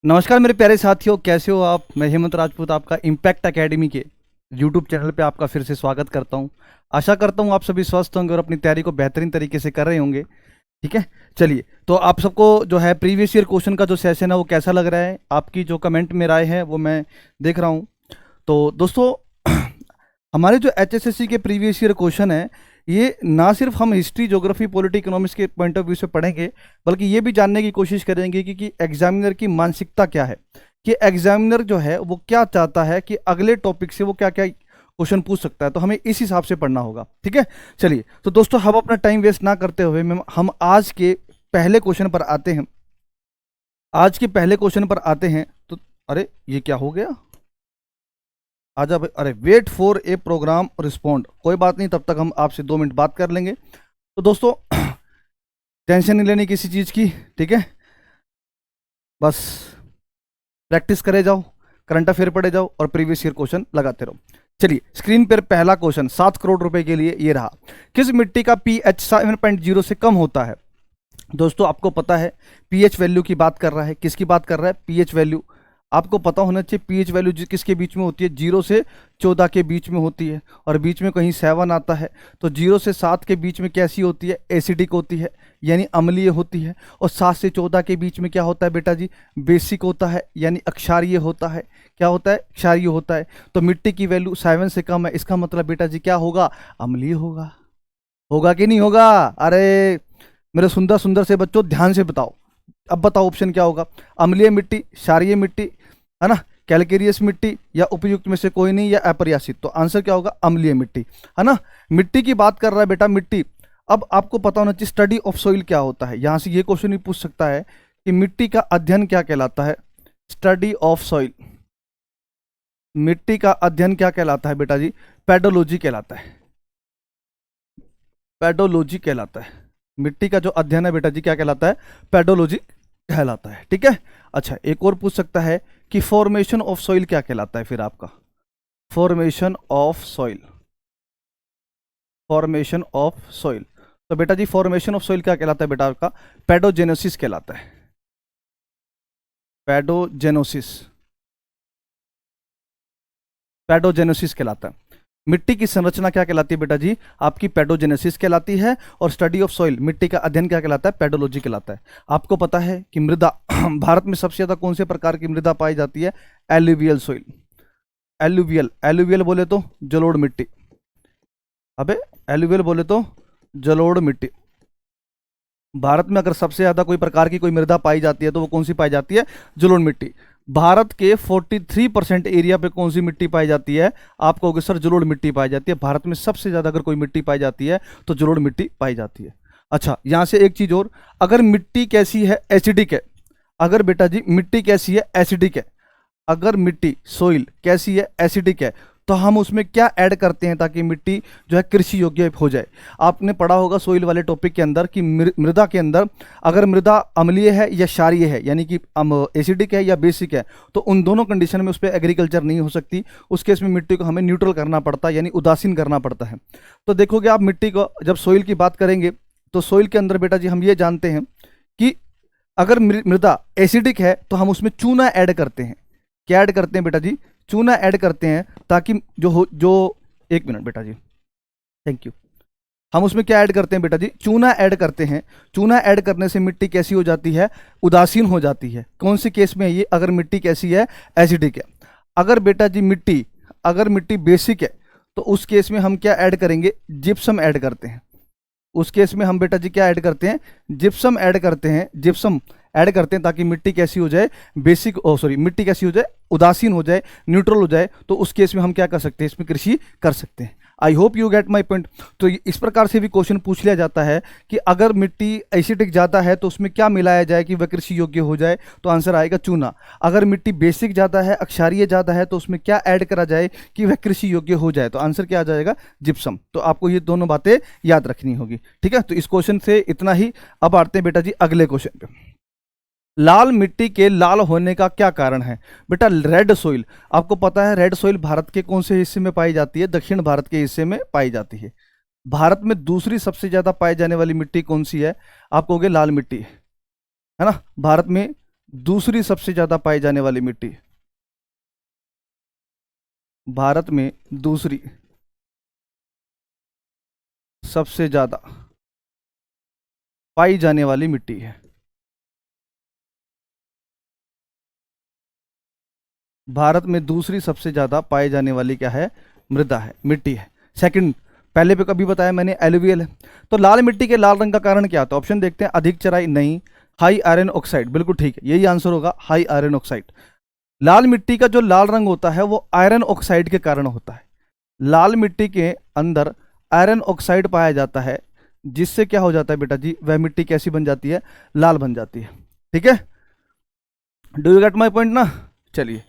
नमस्कार मेरे प्यारे साथियों, कैसे हो आप। मैं हेमंत राजपूत आपका इम्पैक्ट एकेडमी के यूट्यूब चैनल पे आपका फिर से स्वागत करता हूं। आशा करता हूं आप सभी स्वस्थ होंगे और अपनी तैयारी को बेहतरीन तरीके से कर रहे होंगे। ठीक है, चलिए तो आप सबको जो है प्रीवियस ईयर क्वेश्चन का जो सेशन है वो कैसा लग रहा है, आपकी जो कमेंट में राय है वो मैं देख रहा हूँ। तो दोस्तों हमारे जो एचएसएससी के प्रीवियस ईयर क्वेश्चन है, ये ना सिर्फ हम हिस्ट्री, ज्योग्राफी, पॉलिटी, इकोनॉमिक्स के पॉइंट ऑफ व्यू से पढ़ेंगे, बल्कि ये भी जानने की कोशिश करेंगे कि एग्जामिनर की मानसिकता क्या है, कि एग्जामिनर जो है वो क्या चाहता है, कि अगले टॉपिक से वो क्या क्या क्वेश्चन पूछ सकता है। तो हमें इस हिसाब से पढ़ना होगा। ठीक है, चलिए तो दोस्तों हम अपना टाइम वेस्ट ना करते हुए हम आज के पहले क्वेश्चन पर आते हैं। आज के पहले क्वेश्चन पर आते हैं। तो अरे ये क्या हो गया, आजा भाई। अरे wait for a program respond, कोई बात नहीं, तब तक हम आपसे 2 मिनट बात कर लेंगे। तो दोस्तों टेंशन नहीं लेनी किसी चीज़ की, ठीक है, बस प्रैक्टिस करे जाओ, करंट अफेयर पढ़े जाओ और प्रीवियस ईयर क्वेश्चन लगाते रहो। चलिए स्क्रीन पर पहला क्वेश्चन 7 करोड़ रुपए के लिए ये रहा। किस मिट्टी का पीएच 7.0 से कम होता है। दोस्तों आपको पता है पीएच वैल्यू की बात कर रहा है, किसकी बात कर रहा है, पीएच वैल्यू। आपको पता होना चाहिए पीएच वैल्यू किसके बीच में होती है, 0 से 14 के बीच में होती है, और बीच में कहीं 7 आता है। तो 0 से 7 के बीच में कैसी होती है, एसिडिक होती है, यानी अम्लीय होती है। और 7 से 14 के बीच में क्या होता है बेटा जी, बेसिक होता है, यानी अक्षारीय होता है। क्या होता है, क्षारीय होता है। तो मिट्टी की वैल्यू 7 से कम है, इसका मतलब बेटा जी क्या होगा, अम्लीय होगा। होगा कि नहीं होगा। अरे मेरे सुंदर सुंदर से बच्चों ध्यान से बताओ, अब बताओ ऑप्शन क्या होगा। अम्लीय मिट्टी, क्षारीय मिट्टी, है ना, कैलकेरियस मिट्टी, या उपयुक्त में से कोई नहीं, या अप्रत्याशित। तो आंसर क्या होगा, अम्लीय मिट्टी, है ना। मिट्टी की बात कर रहा है बेटा, मिट्टी। अब आपको पता होना चाहिए स्टडी ऑफ सॉइल क्या होता है। यहां से ये क्वेश्चन भी पूछ सकता है कि मिट्टी का अध्ययन क्या कहलाता है, स्टडी ऑफ सॉइल। मिट्टी का अध्ययन क्या कहलाता है बेटा जी, पेडोलॉजी कहलाता है। पेडोलॉजी कहलाता है। मिट्टी का जो अध्ययन है बेटा जी क्या कहलाता है, पेडोलॉजी कहलाता है। ठीक है, अच्छा एक और पूछ सकता है कि फॉर्मेशन ऑफ सॉइल क्या कहलाता है फिर आपका, formation of soil. Formation of soil, तो बेटा जी फॉर्मेशन ऑफ सॉइल क्या कहलाता है बेटा आपका, पेडोजेनोसिस कहलाता है। पेडोजेनोसिस, पेडोजेनोसिस कहलाता है। मिट्टी की संरचना क्या कहलाती है बेटा जी, आपकी पेडोजेनेसिस कहलाती है। और स्टडी ऑफ सॉइल, मिट्टी का अध्ययन क्या कहलाता है, पेडोलॉजी कहलाता है। आपको पता है कि मृदा भारत में सबसे ज्यादा कौन से प्रकार की मृदा पाई जाती है, एलुवियल सॉइल। एलुवियल, एलुवियल बोले तो जलोढ़ मिट्टी। अबे एलुवियल बोले तो जलोढ़ मिट्टी। भारत में अगर सबसे ज्यादा कोई प्रकार की कोई मृदा पाई जाती है तो वो कौन सी पाई जाती है, जलोढ़ मिट्टी। भारत के 43% एरिया पे कौन सी मिट्टी पाई जाती है, आप कहोगे सर जलोढ़ मिट्टी पाई जाती है। भारत में सबसे ज्यादा अगर कोई मिट्टी पाई जाती है तो जलोढ़ मिट्टी पाई जाती है। अच्छा यहां से एक चीज और, अगर मिट्टी कैसी है, एसिडिक है। अगर बेटा जी मिट्टी कैसी है, एसिडिक है, अगर मिट्टी सोइल कैसी है, एसिडिक है, तो हम उसमें क्या ऐड करते हैं ताकि मिट्टी जो है कृषि योग्य हो जाए। आपने पढ़ा होगा सोइल वाले टॉपिक के अंदर कि मृदा के अंदर अगर मृदा अम्लीय है या क्षारीय है, यानी कि एसिडिक है या बेसिक है, तो उन दोनों कंडीशन में उस पर एग्रीकल्चर नहीं हो सकती। उस केस में मिट्टी को हमें न्यूट्रल करना पड़ता है, यानी उदासीन करना पड़ता है। तो देखोगे आप मिट्टी को जब सोइल की बात करेंगे तो सोइल के अंदर बेटा जी हम ये जानते हैं कि अगर मृदा एसिडिक है तो हम उसमें चूना ऐड करते हैं। क्या ऐड करते हैं बेटा जी, चूना ऐड करते हैं, ताकि जो एक मिनट बेटा जी, थैंक यू। हम उसमें क्या ऐड करते हैं बेटा जी, चूना ऐड करते हैं। चूना ऐड करने से मिट्टी कैसी हो जाती है, उदासीन हो जाती है। कौन से केस में है ये, अगर मिट्टी कैसी है, एसिडिक है। अगर बेटा जी मिट्टी, अगर मिट्टी बेसिक है तो उस केस में हम क्या ऐड करेंगे, जिप्सम ऐड करते हैं। उस केस में हम बेटा जी क्या ऐड करते हैं, जिप्सम ऐड करते हैं। जिप्सम ऐड करते हैं ताकि मिट्टी कैसी हो जाए, बेसिक सॉरी मिट्टी कैसी हो जाए, उदासीन हो जाए, न्यूट्रल हो जाए। तो उस केस में हम क्या कर सकते हैं, इसमें कृषि कर सकते हैं। I hope you get my point. तो इस प्रकार से भी क्वेश्चन पूछ लिया जाता है कि अगर मिट्टी एसिडिक ज़्यादा है तो उसमें क्या मिलाया जाए कि वह कृषि योग्य हो जाए, तो आंसर आएगा चूना। अगर मिट्टी बेसिक ज़्यादा है, अक्षारीय ज़्यादा है, तो उसमें क्या ऐड करा जाए कि वह कृषि योग्य हो जाए, तो आंसर क्या आ जाएगा, जिप्सम। तो आपको ये दोनों बातें याद रखनी होगी। ठीक है, तो इस क्वेश्चन से इतना ही। अब आते हैं बेटा जी अगले क्वेश्चन पे। लाल मिट्टी के लाल होने का क्या कारण है बेटा, रेड सोइल। आपको पता है रेड सोइल भारत के कौन से हिस्से में पाई जाती है, दक्षिण भारत के हिस्से में पाई जाती है। भारत में दूसरी सबसे ज्यादा पाई जाने वाली मिट्टी कौन सी है, आप कहोगे लाल मिट्टी, है ना। भारत में दूसरी सबसे ज्यादा पाई जाने वाली मिट्टी, भारत में दूसरी सबसे ज्यादा पाई जाने वाली मिट्टी है, भारत में दूसरी सबसे ज्यादा पाई जाने वाली क्या है, मृदा है, मिट्टी है। सेकंड, पहले पे कभी बताया मैंने, एलुवियल है। तो लाल मिट्टी के लाल रंग का कारण क्या था, ऑप्शन देखते हैं, अधिक चराई नहीं, हाई आयरन ऑक्साइड, बिल्कुल ठीक है, यही आंसर होगा, हाई आयरन ऑक्साइड। लाल मिट्टी का जो लाल रंग होता है वो आयरन ऑक्साइड के कारण होता है। लाल मिट्टी के अंदर आयरन ऑक्साइड पाया जाता है, जिससे क्या हो जाता है बेटा जी, वह मिट्टी कैसी बन जाती है, लाल बन जाती है। ठीक है, do you get my point ना। चलिए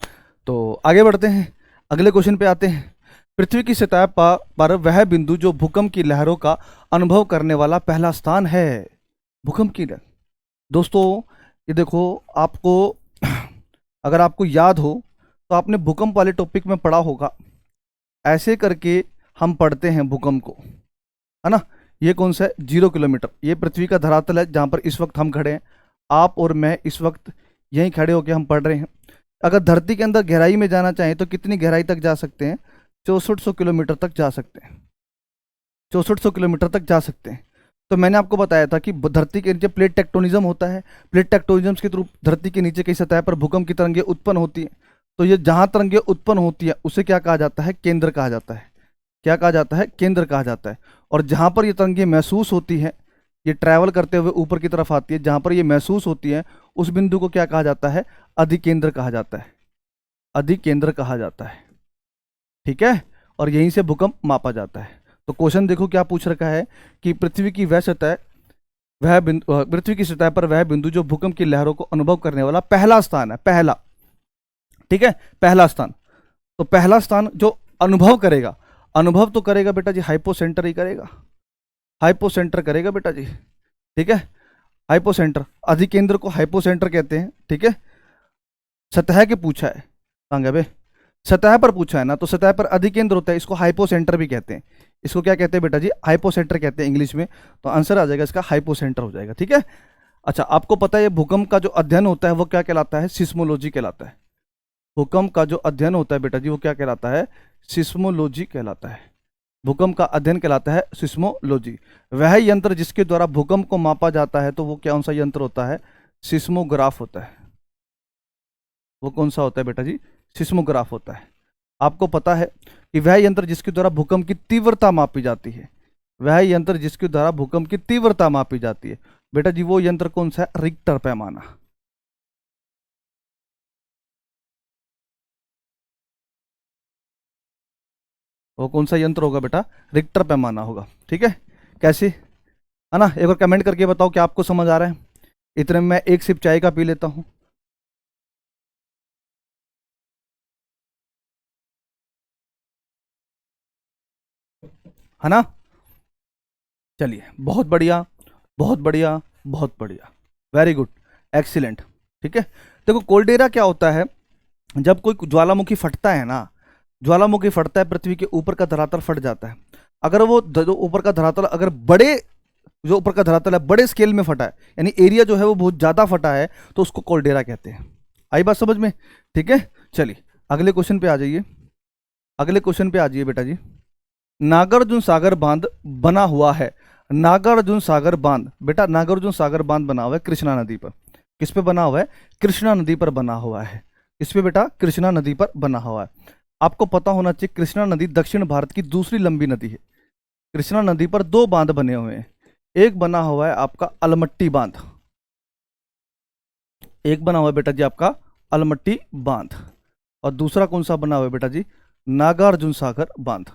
तो आगे बढ़ते हैं, अगले क्वेश्चन पे आते हैं। पृथ्वी की सतह पर वह बिंदु जो भूकंप की लहरों का अनुभव करने वाला पहला स्थान है, भूकंप की लहर। दोस्तों ये देखो, आपको अगर आपको याद हो तो आपने भूकंप वाले टॉपिक में पढ़ा होगा, ऐसे करके हम पढ़ते हैं भूकंप को, है ना। ये कौन सा है, 0 किलोमीटर, ये पृथ्वी का धरातल है जहां पर इस वक्त हम खड़े हैं, आप और मैं इस वक्त यहीं खड़े होकर हम पढ़ रहे हैं। अगर धरती के अंदर गहराई में जाना चाहें तो कितनी गहराई तक जा सकते हैं, 6400 किलोमीटर तक जा सकते हैं, 6400 किलोमीटर तक जा सकते हैं। तो मैंने आपको बताया था कि धरती के नीचे प्लेट टेक्टोनिज्म होता है, प्लेट टेक्टोनिज्म के थ्रू धरती के नीचे की सतह पर भूकंप की तरंगें उत्पन्न होती हैं। तो ये जहां तरंगें उत्पन्न होती है उसे क्या कहा जाता है, केंद्र कहा जाता है। क्या कहा जाता है, केंद्र कहा जाता है। और जहां पर ये तरंगें महसूस होती हैं, ये ट्रैवल करते हुए ऊपर की तरफ आती है, जहां पर ये महसूस होती है उस बिंदु को क्या कहा जाता है, अधिकेंद्र कहा जाता है, अधिकेंद्र कहा जाता है। ठीक है, और यहीं से भूकंप मापा जाता है। तो क्वेश्चन देखो क्या पूछ रखा है कि पृथ्वी की वह सतह, वह बिंदु, पृथ्वी की सतह पर वह बिंदु जो भूकंप की लहरों को अनुभव करने वाला पहला स्थान है, पहला। ठीक है, पहला स्थान। तो पहला स्थान जो अनुभव करेगा, अनुभव तो करेगा बेटा जी हाइपोसेंटर ही करेगा, हाइपोसेंटर करेगा बेटा जी। ठीक है, हाइपोसेंटर, अधिकेंद्र को हाइपोसेंटर कहते हैं। ठीक है, सतह के पूछा है, कहां बे, सतह पर पूछा है ना, तो सतह पर अधिकेंद्र होता है, इसको हाइपोसेंटर भी कहते हैं। इसको क्या कहते हैं बेटा जी, हाइपोसेंटर कहते हैं इंग्लिश में। तो आंसर आ जाएगा इसका हाइपोसेंटर हो जाएगा। ठीक है, अच्छा आपको पता है भूकंप का जो अध्ययन होता है वो क्या कहलाता है, सिस्मोलॉजी कहलाता है। भूकंप का जो अध्ययन होता है बेटा जी वो क्या कहलाता है, सिस्मोलॉजी कहलाता है। भूकंप का अध्ययन कहलाता है सिस्मोलॉजी। वह यंत्र जिसके द्वारा भूकंप को मापा जाता है तो वो कौन सा यंत्र होता है, सिस्मोग्राफ होता है। वो कौन सा होता है बेटा जी, सिस्मोग्राफ होता है। आपको पता है कि वह यंत्र जिसके द्वारा भूकंप की तीव्रता मापी जाती है, वह यंत्र जिसके द्वारा भूकंप की तीव्रता मापी जाती है बेटा जी, वो यंत्र कौन सा है, रिक्टर पैमाना। वो कौन सा यंत्र होगा बेटा, रिक्टर पैमाना होगा। ठीक है, कैसे, है ना। एक बार कमेंट करके बताओ कि आपको समझ आ रहा है। इतने में मैं एक सिप चाय का पी लेता हूं। है ना, चलिए बहुत बढ़िया, बहुत बढ़िया, बहुत बढ़िया, वेरी गुड, एक्सीलेंट। ठीक है, देखो कोल्डेरा क्या होता है, जब कोई ज्वालामुखी फटता है ना, ज्वालामुखी फटता है, पृथ्वी के ऊपर का धरातल फट जाता है। अगर वो जो ऊपर का धरातल अगर बड़े, जो ऊपर का धरातल है बड़े स्केल में फटा है, यानी एरिया जो है वो बहुत ज्यादा फटा है, तो उसको कोल्डेरा कहते हैं। आई बात समझ में। ठीक है, चलिए अगले क्वेश्चन पे आ जाइए, अगले क्वेश्चन पे आ जाइए बेटा जी। नागार्जुन सागर बांध बना हुआ है, नागार्जुन सागर बांध, बेटा नागार्जुन सागर बांध बना हुआ है कृष्णा नदी पर। किस पे बना हुआ है, कृष्णा नदी पर बना हुआ है। इस पे बेटा, कृष्णा नदी पर बना हुआ है। आपको पता होना चाहिए कृष्णा नदी दक्षिण भारत की दूसरी लंबी नदी है। कृष्णा नदी पर दो बांध बने हुए हैं, एक बना हुआ है आपका अलमट्टी बांध, एक बना हुआ है बेटा जी आपका अलमट्टी बांध, और दूसरा कौन सा बना हुआ है बेटा जी, नागार्जुन सागर बांध।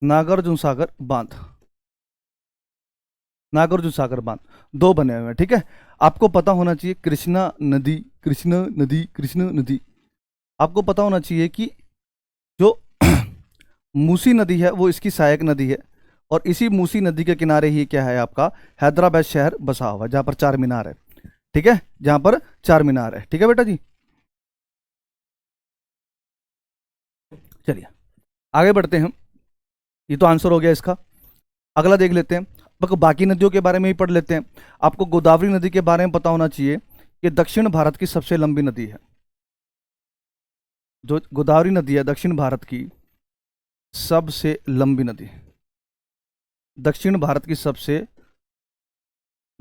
नागार्जुन सागर बांध, नागार्जुन सागर बांध, दो बने हुए हैं। ठीक है, आपको पता होना चाहिए कृष्णा नदी, कृष्णा नदी, कृष्णा नदी, आपको पता होना चाहिए कि जो मूसी नदी है वो इसकी सहायक नदी है, और इसी मूसी नदी के किनारे ही क्या है आपका, हैदराबाद शहर बसा हुआ है, जहां पर चार मीनार है। ठीक है, जहां पर चार मीनार है। ठीक है बेटा जी, चलिए आगे बढ़ते हैं। ये तो आंसर हो गया इसका। अगला देख लेते हैं, बाकी नदियों के बारे में ही पढ़ लेते हैं। आपको गोदावरी नदी के बारे में पता होना चाहिए कि दक्षिण भारत की सबसे लंबी नदी है। जो गोदावरी नदी है दक्षिण भारत की सबसे लंबी नदी, दक्षिण भारत की सबसे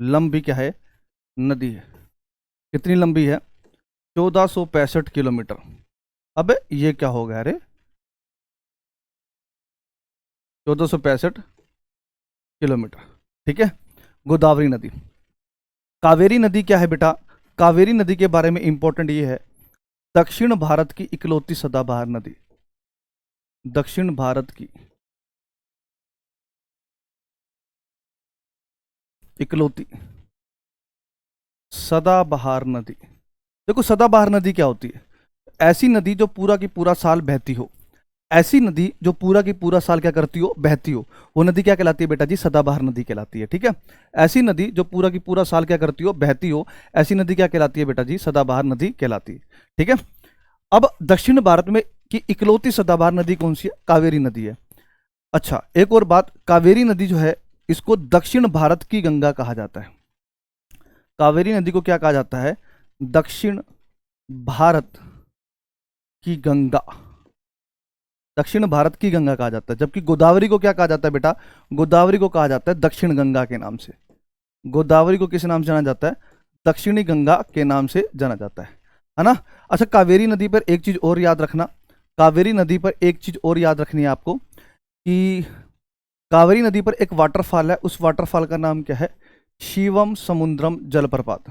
लंबी क्या है, नदी है। कितनी लंबी है? 1465 किलोमीटर। अबे ये क्या हो गया? अरे 1465 किलोमीटर, ठीक है। गोदावरी नदी। कावेरी नदी क्या है बेटा? कावेरी नदी के बारे में इंपॉर्टेंट ये है, दक्षिण भारत की इकलौती सदाबहार नदी, दक्षिण भारत की इकलौती सदाबहार नदी। देखो सदाबहार नदी क्या होती है? ऐसी नदी जो पूरा की पूरा साल बहती हो, ऐसी नदी जो पूरा की पूरा साल क्या करती हो, बहती हो, वो नदी क्या कहलाती है बेटा जी? सदाबहार नदी कहलाती है, ठीक है। ऐसी नदी जो पूरा की पूरा साल क्या करती हो, बहती हो, ऐसी नदी क्या कहलाती है बेटा जी? सदाबहार नदी कहलाती है, ठीक है। अब दक्षिण भारत में की इकलौती सदाबहार नदी कौन सी है? कावेरी नदी है। अच्छा एक और बात, कावेरी नदी जो है इसको दक्षिण भारत की गंगा कहा जाता है। कावेरी नदी को क्या कहा जाता है? दक्षिण भारत की गंगा, दक्षिण भारत की गंगा कहा जाता है। जबकि गोदावरी को क्या कहा जाता है बेटा? गोदावरी को कहा जाता है दक्षिण गंगा के नाम से। गोदावरी को किस नाम से जाना जाता है? दक्षिणी गंगा के नाम से जाना जाता है ना। अच्छा कावेरी नदी पर एक चीज और याद रखना, कावेरी नदी पर एक चीज और याद रखनी है आपको कि कावेरी नदी पर एक वाटरफॉल है, उस वाटरफॉल का नाम क्या है? शिवम समुद्रम जलप्रपात।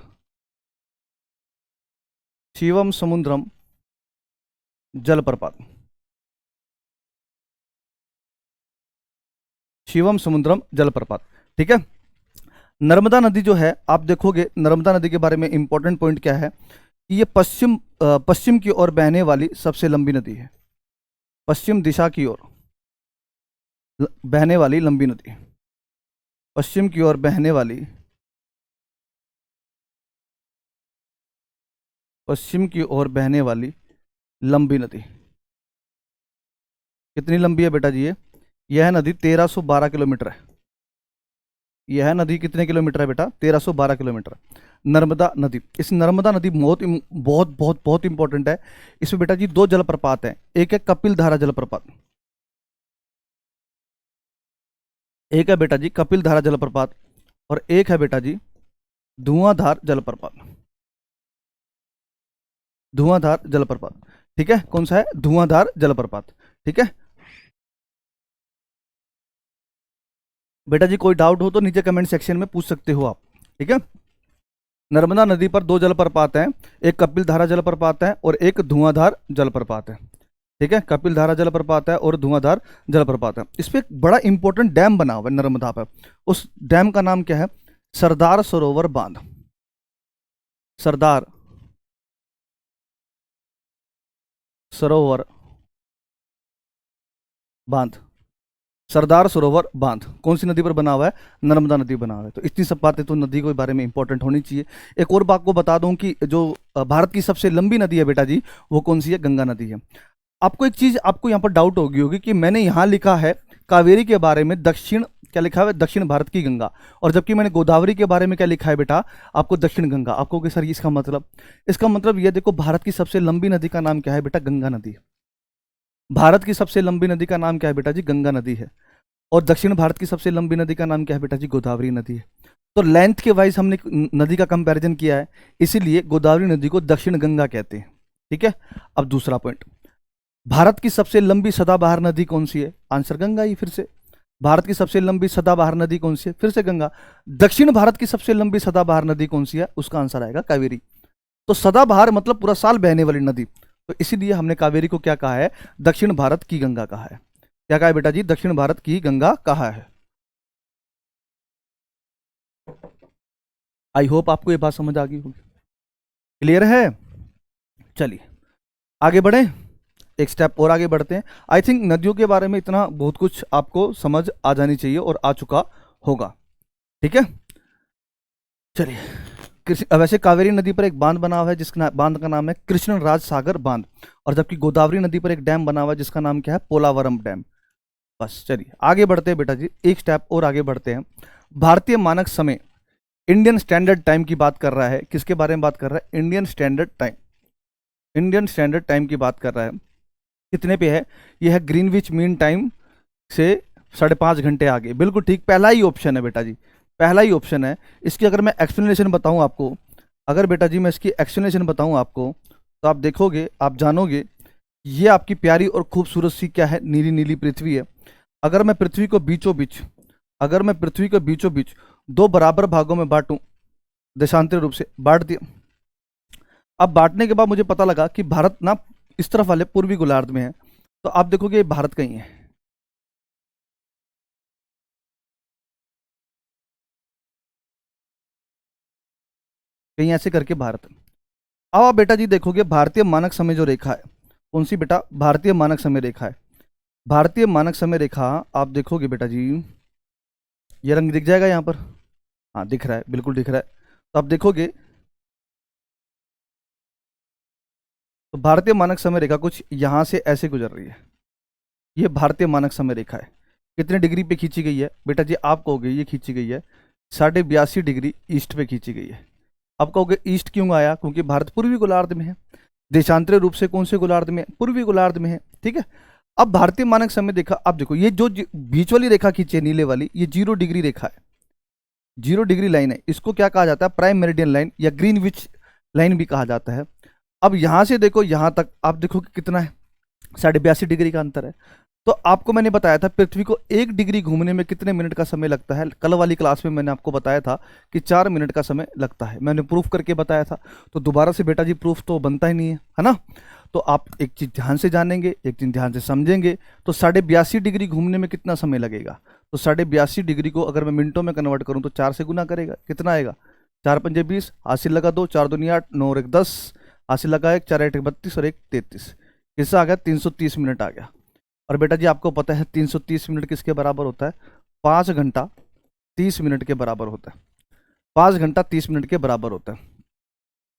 शिवम समुद्रम जलप्रपात, शिवम समुद्रम जलप्रपात, ठीक है। नर्मदा नदी जो है, आप देखोगे नर्मदा नदी के बारे में इंपॉर्टेंट पॉइंट क्या है कि ये पश्चिम की ओर बहने वाली सबसे लंबी नदी है। पश्चिम दिशा की ओर बहने वाली लंबी नदी, पश्चिम की ओर बहने वाली, पश्चिम की ओर बहने वाली लंबी नदी। कितनी लंबी है बेटा जी? ये यह नदी 1312 किलोमीटर है। यह नदी कितने किलोमीटर है बेटा? 1312 किलोमीटर। नर्मदा नदी, इस नर्मदा नदी बहुत बहुत बहुत बहुत इंपॉर्टेंट है। इसमें बेटा जी दो जलप्रपात हैं, एक है कपिल धारा जलप्रपात, एक है बेटा जी कपिल धारा जलप्रपात, और एक है बेटा जी धुआंधार जलप्रपात। धुआंधार जलप्रपात, ठीक है। कौन सा है? धुआंधार जलप्रपात, ठीक है। बेटा जी कोई डाउट हो तो नीचे कमेंट सेक्शन में पूछ सकते हो आप, ठीक है। नर्मदा नदी पर दो जलप्रपात हैं, एक कपिल धारा जलप्रपात है और एक धुआंधार जलप्रपात है, ठीक है। कपिल धारा जलप्रपात है और धुआंधार जलप्रपात है। इस पे एक बड़ा इंपॉर्टेंट डैम बना हुआ है नर्मदा पर, उस डैम का नाम क्या है? सरदार सरोवर बांध। सरदार सरोवर बांध, सरदार सरोवर बांध कौन सी नदी पर बना हुआ है? नर्मदा नदी बना हुआ है। तो इतनी सब बातें तो नदी के बारे में इंपॉर्टेंट होनी चाहिए। एक और बात को बता दूं कि जो भारत की सबसे लंबी नदी है बेटा जी, वो कौन सी है? गंगा नदी है। आपको एक चीज आपको यहाँ पर डाउट होगी कि मैंने यहाँ लिखा है कावेरी के बारे में दक्षिण, क्या लिखा है? दक्षिण भारत की गंगा, और जबकि मैंने गोदावरी के बारे में क्या लिखा है बेटा? आपको दक्षिण गंगा। आपको कि सर इसका मतलब, इसका मतलब यह देखो, भारत की सबसे लंबी नदी का नाम क्या है बेटा? गंगा नदी। भारत की सबसे लंबी नदी का नाम क्या है बेटा जी? गंगा नदी है। और दक्षिण भारत की सबसे लंबी नदी का नाम क्या है बेटा जी? गोदावरी नदी है। तो लेंथ के वाइज हमने नदी का कंपैरिजन किया है, इसीलिए गोदावरी नदी को दक्षिण गंगा कहते हैं, ठीक है। अब दूसरा पॉइंट, भारत की सबसे लंबी सदाबहार नदी कौन सी है? आंसर गंगा ही फिर से। भारत की सबसे लंबी सदाबहार नदी कौन सी है? फिर से गंगा। दक्षिण भारत की सबसे लंबी सदाबहार नदी कौन सी है? उसका आंसर आएगा कावेरी। तो सदाबहार मतलब पूरा साल बहने वाली नदी, तो इसीलिए हमने कावेरी को क्या कहा है? दक्षिण भारत की गंगा कहा है। क्या कहा है बेटा जी? दक्षिण भारत की गंगा कहा है। आई होप आपको ये बात समझ आ गई होगी, क्लियर है। चलिए आगे बढ़े, एक स्टेप और आगे बढ़ते हैं। आई थिंक नदियों के बारे में इतना बहुत कुछ आपको समझ आ जानी चाहिए और आ चुका होगा, ठीक है। चलिए वैसे कावेरी नदी पर एक बांध बना हुआ है जिसका बांध का नाम है कृष्णराज सागर बांध, और जबकि गोदावरी नदी पर एक डैम बना हुआ है जिसका नाम क्या है? पोलावरम डैम। बस चलिए आगे बढ़ते हैं बेटा जी, एक स्टेप और आगे बढ़ते हैं। भारतीय मानक समय, इंडियन स्टैंडर्ड टाइम की बात कर रहा है। किसके बारे में बात कर रहा है? Indian standard time. Indian standard time की बात कर रहा है। कितने पे है? यह है ग्रीनविच मीन टाइम से 5.5 घंटे आगे। बिल्कुल ठीक, पहला ही ऑप्शन है बेटा जी, पहला ही ऑप्शन है। इसकी अगर मैं एक्सप्लेनेशन बताऊं आपको, अगर बेटा जी मैं इसकी एक्सप्लेनेशन बताऊं आपको, तो आप देखोगे, आप जानोगे, ये आपकी प्यारी और खूबसूरत सी क्या है? नीली नीली पृथ्वी है। अगर मैं पृथ्वी को बीचों बीच, अगर मैं पृथ्वी को बीचों बीच दो बराबर भागों में बांटूं, देशांतरी रूप से बांट दिया, अब बांटने के बाद मुझे पता लगा कि भारत ना इस तरफ वाले पूर्वी गोलार्ध में है, तो आप देखोगे ये भारत कहीं है, कहीं ऐसे करके भारत। अब आप बेटा जी देखोगे भारतीय मानक समय जो रेखा है, कौन सी बेटा? भारतीय मानक समय रेखा है। भारतीय मानक समय रेखा आप देखोगे बेटा जी, ये रंग दिख जाएगा यहाँ पर, हाँ दिख रहा है, बिल्कुल दिख रहा है। तो आप देखोगे तो भारतीय मानक समय रेखा कुछ यहाँ से ऐसे गुजर रही है। ये भारतीय मानक समय रेखा है। कितने डिग्री पे खींची गई है बेटा जी? आप कहोगे ये खींची गई है 82.5 डिग्री ईस्ट पे खींची गई है। आप कहोगे ईस्ट क्यों आया? क्योंकि भारत पूर्वी गोलार्ध में है। देशांतरी रूप से कौन से गोलार्ध में? पूर्वी गोलार्ध में है। ठीक है। अब भारतीय मानक समय देखा, अब देखो ये जो बीच वाली रेखा खींची है नीले वाली, ये 0 डिग्री रेखा है, 0 डिग्री लाइन है। इसको क्या कहा जाता है? प्राइम मेरिडियन लाइन या ग्रीनविच लाइन भी कहा जाता है। अब यहां से देखो यहां तक, आप देखो कि कितना है? 82.5 डिग्री का अंतर है। तो आपको मैंने बताया था पृथ्वी को 1 डिग्री घूमने में कितने मिनट का समय लगता है। कल वाली क्लास में मैंने आपको बताया था कि 4 मिनट का समय लगता है, मैंने प्रूफ करके बताया था। तो दोबारा से बेटा जी प्रूफ तो बनता ही नहीं है ना। तो आप एक चीज ध्यान से जानेंगे, एक चीज ध्यान से समझेंगे। तो 82.5 डिग्री घूमने में कितना समय लगेगा? तो 82.5 डिग्री को अगर मैं मिनटों में कन्वर्ट करूं तो 4 से गुना करेगा, कितना आएगा? 4×5 = 20, हासिल लगा 2, 4×2 = 8, 9 और 1 10, हासिल लगा 1, 4 8 32 और 1 33। किससे आ गया? 330 मिनट आ गया। और बेटा जी आपको पता है 330 मिनट किसके बराबर होता है? 5 घंटा 30 मिनट के बराबर होता है। 5 घंटा 30 मिनट के बराबर होता है।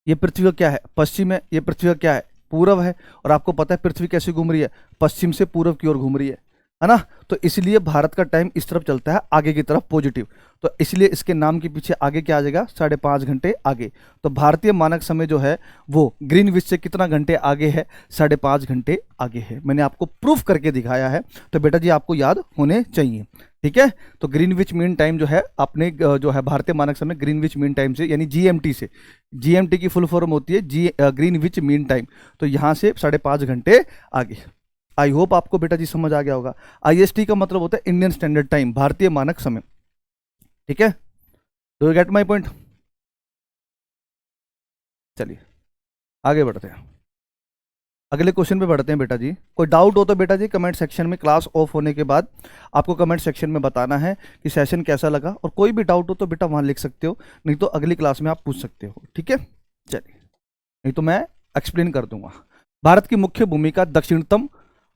ये पृथ्वी का क्या है? पश्चिम है। ये पृथ्वी का क्या है? पूरब है। और आपको पता है पृथ्वी कैसे घूम रही है? पश्चिम से पूरब की ओर घूम रही है ना। तो इसलिए भारत का टाइम इस तरफ चलता है, आगे की तरफ, पॉजिटिव। तो इसलिए इसके नाम के पीछे आगे क्या आ जाएगा? 5.5 घंटे आगे। तो भारतीय मानक समय जो है वो ग्रीनविच से कितना घंटे आगे है? 5.5 घंटे आगे है। मैंने आपको प्रूफ करके दिखाया है, तो बेटा जी आपको याद होने चाहिए। ठीक है। तो ग्रीनविच मीन टाइम जो है अपने जो है भारतीय मानक समय ग्रीनविच मीन टाइम से यानी जीएमटी से, जीएमटी की फुल फॉर्म होती है ग्रीनविच मीन टाइम, तो यहां से 5.5 घंटे आगे। आई होप आपको बेटा जी समझ आ गया होगा। आईएसटी का मतलब होता है इंडियन स्टैंडर्ड टाइम, भारतीय मानक समय। ठीक है, do you get my point? चलिए आगे बढ़ते हैं, अगले क्वेश्चन पे बढ़ते हैं बेटा जी। कोई डाउट हो तो बेटा जी कमेंट सेक्शन में, क्लास ऑफ होने के बाद आपको कमेंट सेक्शन में बताना है कि सेशन कैसा लगा, और कोई भी डाउट हो तो बेटा वहां लिख सकते हो, नहीं तो अगली क्लास में आप पूछ सकते हो। ठीक है, चलिए, नहीं तो मैं एक्सप्लेन कर दूंगा। भारत की मुख्य भूमिका दक्षिणतम,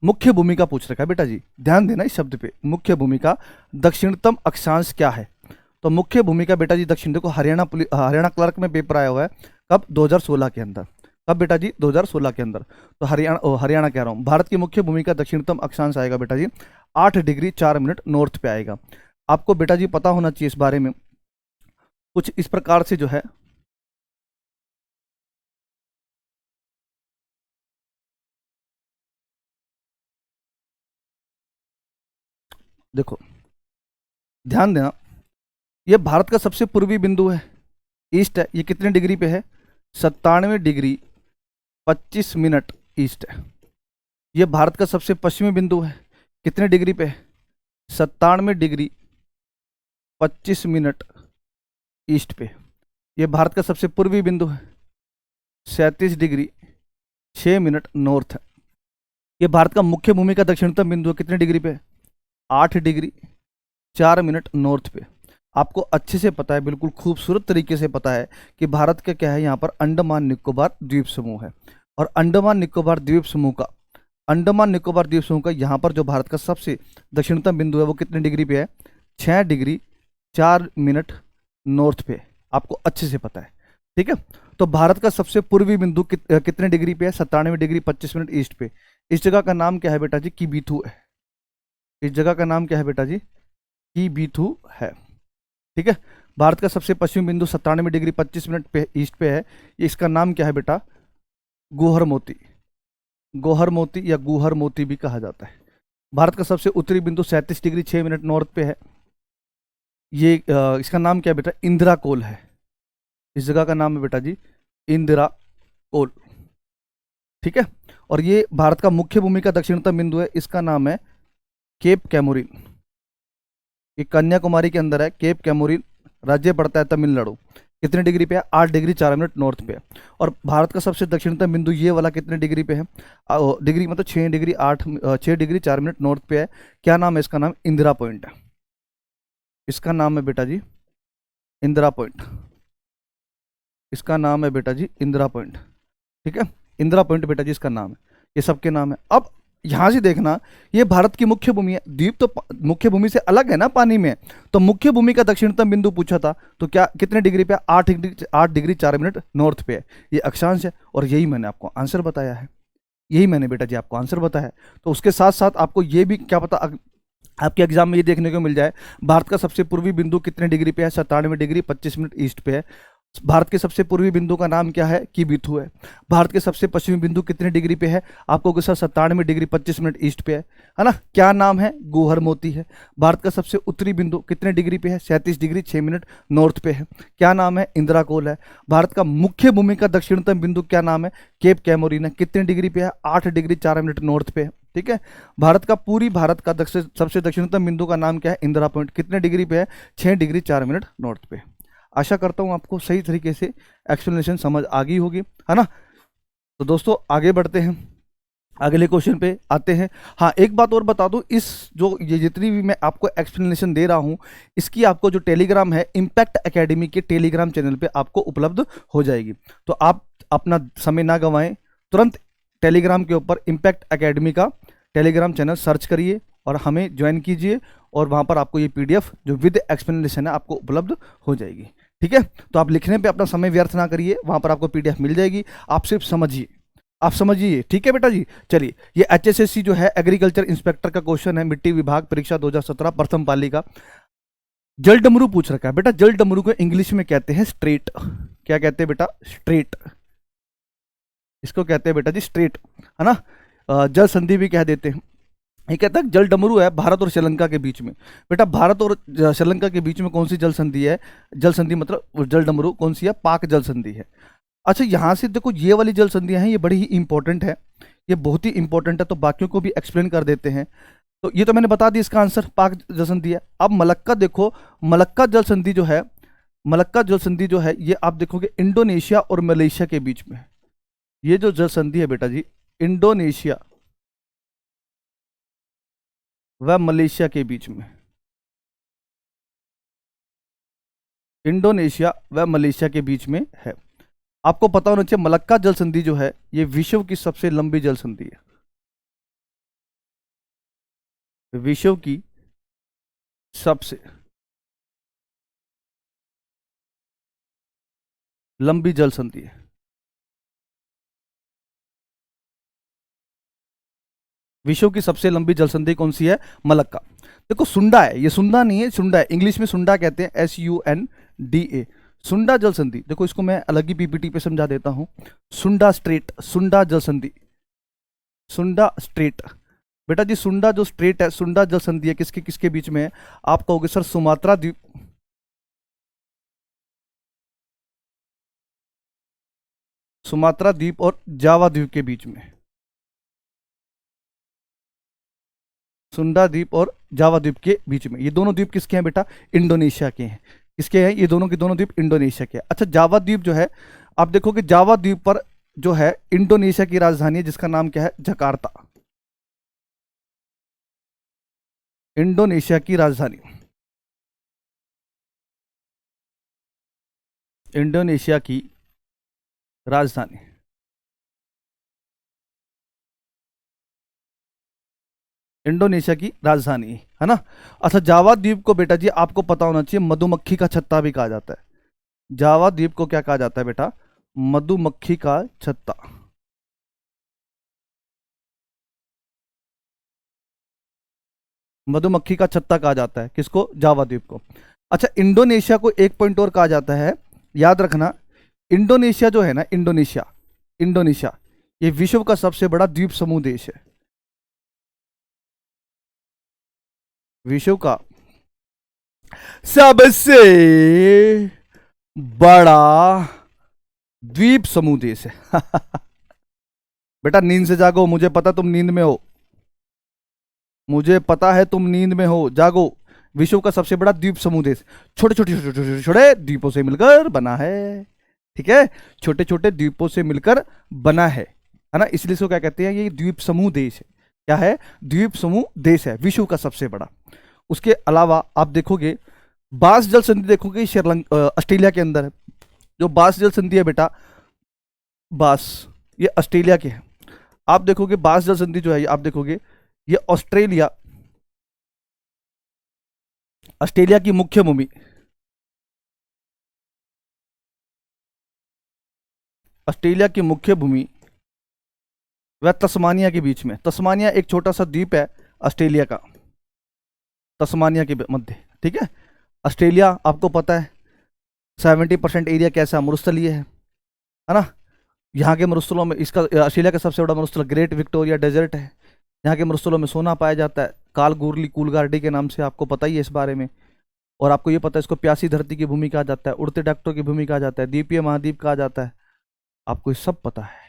मुख्य भूमिका पूछ रखा है बेटा जी, ध्यान देना इस शब्द पे, मुख्य भूमिका दक्षिणतम अक्षांश क्या है? तो मुख्य भूमिका बेटा जी दक्षिण, देखो हरियाणा क्लर्क में पेपर आया हुआ है, कब? 2016 के अंदर। कब बेटा जी? 2016 के अंदर। तो हरियाणा कह रहा हूँ, भारत की मुख्य भूमिका दक्षिणतम अक्षांश आएगा बेटा जी 8 डिग्री 4 मिनट नॉर्थ पे आएगा। आपको बेटा जी पता होना चाहिए इस बारे में, कुछ इस प्रकार से जो है, देखो ध्यान देना, ये भारत का सबसे पूर्वी बिंदु है, ईस्ट है। ये कितने डिग्री पे है? 97 डिग्री 25 मिनट ईस्ट है। ये भारत का सबसे पश्चिमी बिंदु है, कितने डिग्री पे है? 97 डिग्री 25 मिनट ईस्ट पे। ये भारत का सबसे पूर्वी बिंदु है, 37 डिग्री 6 मिनट नॉर्थ है। ये भारत का मुख्य भूमि का दक्षिणतम बिंदु है, कितने डिग्री पे? 8 डिग्री 4 मिनट नॉर्थ पे। आपको अच्छे से पता है, बिल्कुल खूबसूरत तरीके से पता है कि भारत का क्या है, यहाँ पर अंडमान निकोबार द्वीप समूह है। और अंडमान निकोबार द्वीप समूह का, अंडमान निकोबार द्वीप समूह का यहाँ पर जो भारत का सबसे दक्षिणतम बिंदु है वो कितने डिग्री पे है? 6 डिग्री 4 मिनट नॉर्थ पे। आपको अच्छे से पता है। ठीक है, तो भारत का सबसे पूर्वी बिंदु कितने डिग्री पे है? 97 डिग्री 25 मिनट ईस्ट पे। इस जगह का नाम क्या है बेटा जी? किबीथू है। इस जगह का नाम क्या है बेटा जी? किबीथू है। ठीक है। भारत का सबसे पश्चिमी बिंदु 97 डिग्री 25 मिनट पे ईस्ट पे है। इसका नाम क्या है बेटा? गोहर मोती। गोहर मोती या गुहर मोती भी कहा जाता है। भारत का सबसे उत्तरी बिंदु 37 डिग्री 6 मिनट नॉर्थ पे है। ये इसका नाम क्या है बेटा? इंदिरा कोल है। इस जगह का नाम है बेटा जी इंदिरा कोल। ठीक है। और ये भारत का मुख्य भूमि का दक्षिणतम बिंदु है। इसका नाम है केप कैमोरिन। ये कन्याकुमारी के अंदर है। केप कैमोरिन राज्य पड़ता है तमिलनाडु। कितने डिग्री पे है? 8 डिग्री 4 मिनट नॉर्थ पे है। और भारत का सबसे दक्षिणतम बिंदु ये वाला कितने डिग्री पे है? डिग्री मतलब 6 डिग्री 4 मिनट नॉर्थ पे है। क्या नाम है इसका? नाम इंदिरा पॉइंट है। इसका नाम है बेटा जी इंदिरा पॉइंट। इसका नाम है बेटा जी इंदिरा पॉइंट। ठीक है। इंदिरा पॉइंट बेटा जी इसका नाम है। ये सबके नाम है। अब यहां से देखना, ये भारत की मुख्य भूमि है। द्वीप तो मुख्य भूमि से अलग है ना पानी में। तो मुख्य भूमि का दक्षिणतम बिंदु पूछा था, तो क्या कितने डिग्री पे? 8 डिग्री 4 मिनट नॉर्थ पे है। ये अक्षांश है और यही मैंने आपको आंसर बताया है। यही मैंने बेटा जी आपको आंसर बताया है। तो उसके साथ साथ आपको ये भी क्या पता आपके एग्जाम में ये देखने को मिल जाए, भारत का सबसे पूर्वी बिंदु कितने डिग्री पे है? 97 डिग्री 25 मिनट ईस्ट पे है। भारत के सबसे पूर्वी बिंदु का नाम क्या है? किबिथु है। भारत के सबसे पश्चिमी बिंदु कितने डिग्री पे है? आपको सर 97 डिग्री 25 मिनट ईस्ट पे है ना? क्या नाम है? गोहर मोती है। भारत का सबसे उत्तरी बिंदु कितने डिग्री पे है? 37 डिग्री 6 मिनट नॉर्थ पे है। क्या नाम है? इंदिरा कोल है। भारत का मुख्य भूमि का दक्षिणतम बिंदु क्या नाम है? केप कैमोरिन है। कितने डिग्री पे है? 8 डिग्री 4 मिनट नॉर्थ पे है। ठीक है। भारत का सबसे दक्षिणतम बिंदु का नाम क्या है? इंदिरा पॉइंट। कितने डिग्री पे है? 6 डिग्री 4 मिनट नॉर्थ पे। आशा करता हूं आपको सही तरीके से एक्सप्लेनेशन समझ आ गई होगी, है ना? तो दोस्तों आगे बढ़ते हैं, अगले क्वेश्चन पे आते हैं। हाँ, एक बात और बता दूं, इस जो ये जितनी भी मैं आपको एक्सप्लेनेशन दे रहा हूं, इसकी आपको जो टेलीग्राम है इम्पैक्ट एकेडमी के टेलीग्राम चैनल पे आपको उपलब्ध हो जाएगी। तो आप अपना समय ना गंवाएं, तुरंत टेलीग्राम के ऊपर इम्पैक्ट एकेडमी का टेलीग्राम चैनल सर्च करिए और हमें ज्वाइन कीजिए, और वहां पर आपको ये पीडीएफ जो विद एक्सप्लेनेशन है आपको उपलब्ध हो जाएगी। ठीक है। तो आप लिखने पे अपना समय व्यर्थ ना करिए, वहां पर आपको पीडीएफ मिल जाएगी, आप सिर्फ समझिए, आप समझिए। ठीक है बेटा जी। चलिए, ये एचएसएससी जो है एग्रीकल्चर इंस्पेक्टर का क्वेश्चन है, मिट्टी विभाग परीक्षा 2017 प्रथम पाली का। जल डमरू पूछ रखा है बेटा। जल डमरू को इंग्लिश में कहते हैं स्ट्रेट। क्या कहते हैं बेटा? स्ट्रेट। इसको कहते हैं बेटा जी स्ट्रेट, है ना? जल संधि भी कह देते हैं। ये कहता है जल डमरू है भारत और श्रीलंका के बीच में। बेटा भारत और श्रीलंका के बीच में कौन सी जल संधि है? जल संधि मतलब जल डमरू कौन सी है? पाक जल संधि है। अच्छा, यहां से देखो ये वाली जल संधियां हैं, ये बड़ी ही इंपॉर्टेंट है, ये बहुत ही इंपॉर्टेंट है। तो बाकियों को भी एक्सप्लेन कर देते हैं। तो ये तो मैंने बता दी, इसका आंसर पाक जल संधि है। अब मलक्का देखो, मलक्का जल संधि जो है, मलक्का जल संधि जो है, ये आप देखोगे इंडोनेशिया और मलेशिया के बीच में है। ये जो जल संधि है बेटा जी, इंडोनेशिया व मलेशिया के बीच में, इंडोनेशिया व मलेशिया के बीच में है। आपको पता होना चाहिए मलक्का जल संधि जो है ये विश्व की सबसे लंबी जल संधि है। विश्व की सबसे लंबी जल संधि है। विश्व की सबसे लंबी जल संधि कौन सी है? मलक्का। देखो सुंडा है, ये सुंडा नहीं है, सुंडा है। इंग्लिश में सुंडा कहते हैं, SUNDA। सुंडा जल संधि, देखो इसको मैं अलग ही पीपीटी पे समझा देता हूं। सुंडा स्ट्रेट, सुंडा जल संधि, सुंडा स्ट्रेट। बेटा जी सुंडा जो स्ट्रेट है, सुंडा जल संधि है, किसके किसके बीच में है? आप कहोगे सर सुमात्रा द्वीप, सुमात्रा द्वीप और जावा द्वीप के बीच में। सुंडा द्वीप और जावा द्वीप के बीच में। ये दोनों द्वीप किसके हैं बेटा? इंडोनेशिया के हैं। किसके हैं? ये दोनों के दोनों द्वीप इंडोनेशिया के हैं। अच्छा, जावा द्वीप जो है, आप देखोगे जावा द्वीप पर जो है इंडोनेशिया की राजधानी है जिसका नाम क्या है? जकार्ता। इंडोनेशिया की राजधानी, इंडोनेशिया की राजधानी, इंडोनेशिया की राजधानी है ना? अच्छा, जावा द्वीप को बेटा जी आपको पता होना चाहिए मधुमक्खी का छत्ता भी कहा जाता है। जावा द्वीप को क्या कहा जाता है बेटा? मधुमक्खी का छत्ता। मधुमक्खी का छत्ता कहा जाता है किसको? जावा द्वीप को। अच्छा, इंडोनेशिया को एक पॉइंट और कहा जाता है, याद रखना। इंडोनेशिया जो है ना, इंडोनेशिया, इंडोनेशिया ये विश्व का सबसे बड़ा द्वीप समूह देश है। विश्व का सबसे बड़ा द्वीप समूह देश है। बेटा नींद से जागो, मुझे पता तुम नींद में हो, मुझे पता है तुम नींद में हो, जागो। विश्व का सबसे बड़ा द्वीप समूह देश छोटे छोटे छोटे छोटे छोटे द्वीपों से मिलकर बना है। ठीक है, छोटे छोटे द्वीपों से मिलकर बना है ना, इसलिए इसको क्या कहते हैं, ये द्वीप समूह देश है। क्या है? द्वीप समूह देश है, विश्व का सबसे बड़ा। उसके अलावा आप देखोगे बांस जल संधि, देखोगे श्रीलंका ऑस्ट्रेलिया के अंदर है। जो बांस जल संधि है बेटा, बांस, ये ऑस्ट्रेलिया के है। आप देखोगे बांस जल संधि जो है, आप देखोगे ये ऑस्ट्रेलिया, ऑस्ट्रेलिया की मुख्य भूमि, ऑस्ट्रेलिया की मुख्य भूमि वह तस्मानिया के बीच में। तस्मानिया एक छोटा सा द्वीप है ऑस्ट्रेलिया का, तस्मानिया के मध्य। ठीक है, ऑस्ट्रेलिया आपको पता है 70% एरिया कैसा मरुस्थलीय है ना। यहाँ के मरुस्थलों में, इसका ऑस्ट्रेलिया का सबसे बड़ा मरुस्थल ग्रेट विक्टोरिया डेजर्ट है। यहाँ के मरुस्थलों में सोना पाया जाता है, कालगूरली कूलगार्डी के नाम से, आपको पता ही है इस बारे में। और आपको ये पता है इसको प्यासी धरती की भूमि कहा जाता है, उड़ते डॉक्टरों की भूमि कहा जाता है, द्वीपीय महाद्वीप कहा जाता है। आपको ये सब पता है।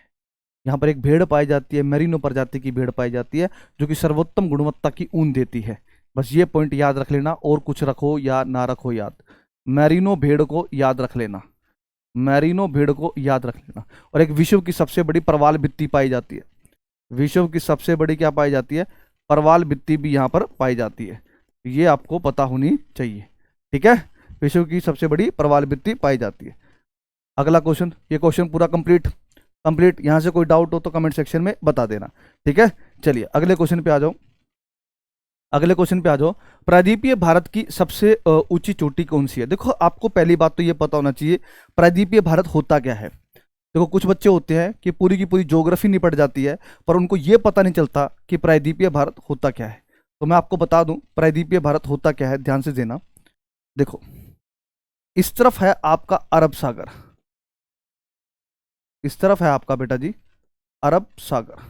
यहाँ पर एक भेड़ पाई जाती है, मेरिनो प्रजाति की भेड़ पाई जाती है, जो कि सर्वोत्तम गुणवत्ता की ऊन देती है। बस ये पॉइंट याद रख लेना, और कुछ रखो या ना रखो याद, मेरिनो भेड़ को याद रख लेना, मेरिनो भेड़ को याद रख लेना। और एक विश्व की सबसे बड़ी परवाल भित्ति पाई जाती है, विश्व की सबसे बड़ी क्या पाई जाती है? परवाल भित्ति भी यहाँ पर पाई जाती है, ये आपको पता होनी चाहिए। ठीक है, विश्व की सबसे बड़ी परवाल भित्ति पाई जाती है। अगला क्वेश्चन, ये क्वेश्चन पूरा कंप्लीट, यहां से कोई डाउट हो तो कमेंट सेक्शन में बता देना। ठीक है, चलिए अगले क्वेश्चन पे आ जाओ, अगले क्वेश्चन पे आ जाओ। प्रायद्वीपीय भारत की सबसे ऊंची चोटी कौन सी है? देखो आपको पहली बात तो ये पता होना चाहिए प्रायद्वीपीय भारत होता क्या है। देखो कुछ बच्चे होते हैं कि पूरी की पूरी ज्योग्राफी निपट जाती है, पर उनको ये पता नहीं चलता कि प्रायद्वीपीय भारत होता क्या है। तो मैं आपको बता दूं प्रायद्वीपीय भारत होता क्या है, ध्यान से देना। देखो इस तरफ है आपका अरब सागर, इस तरफ है आपका बेटा जी अरब सागर,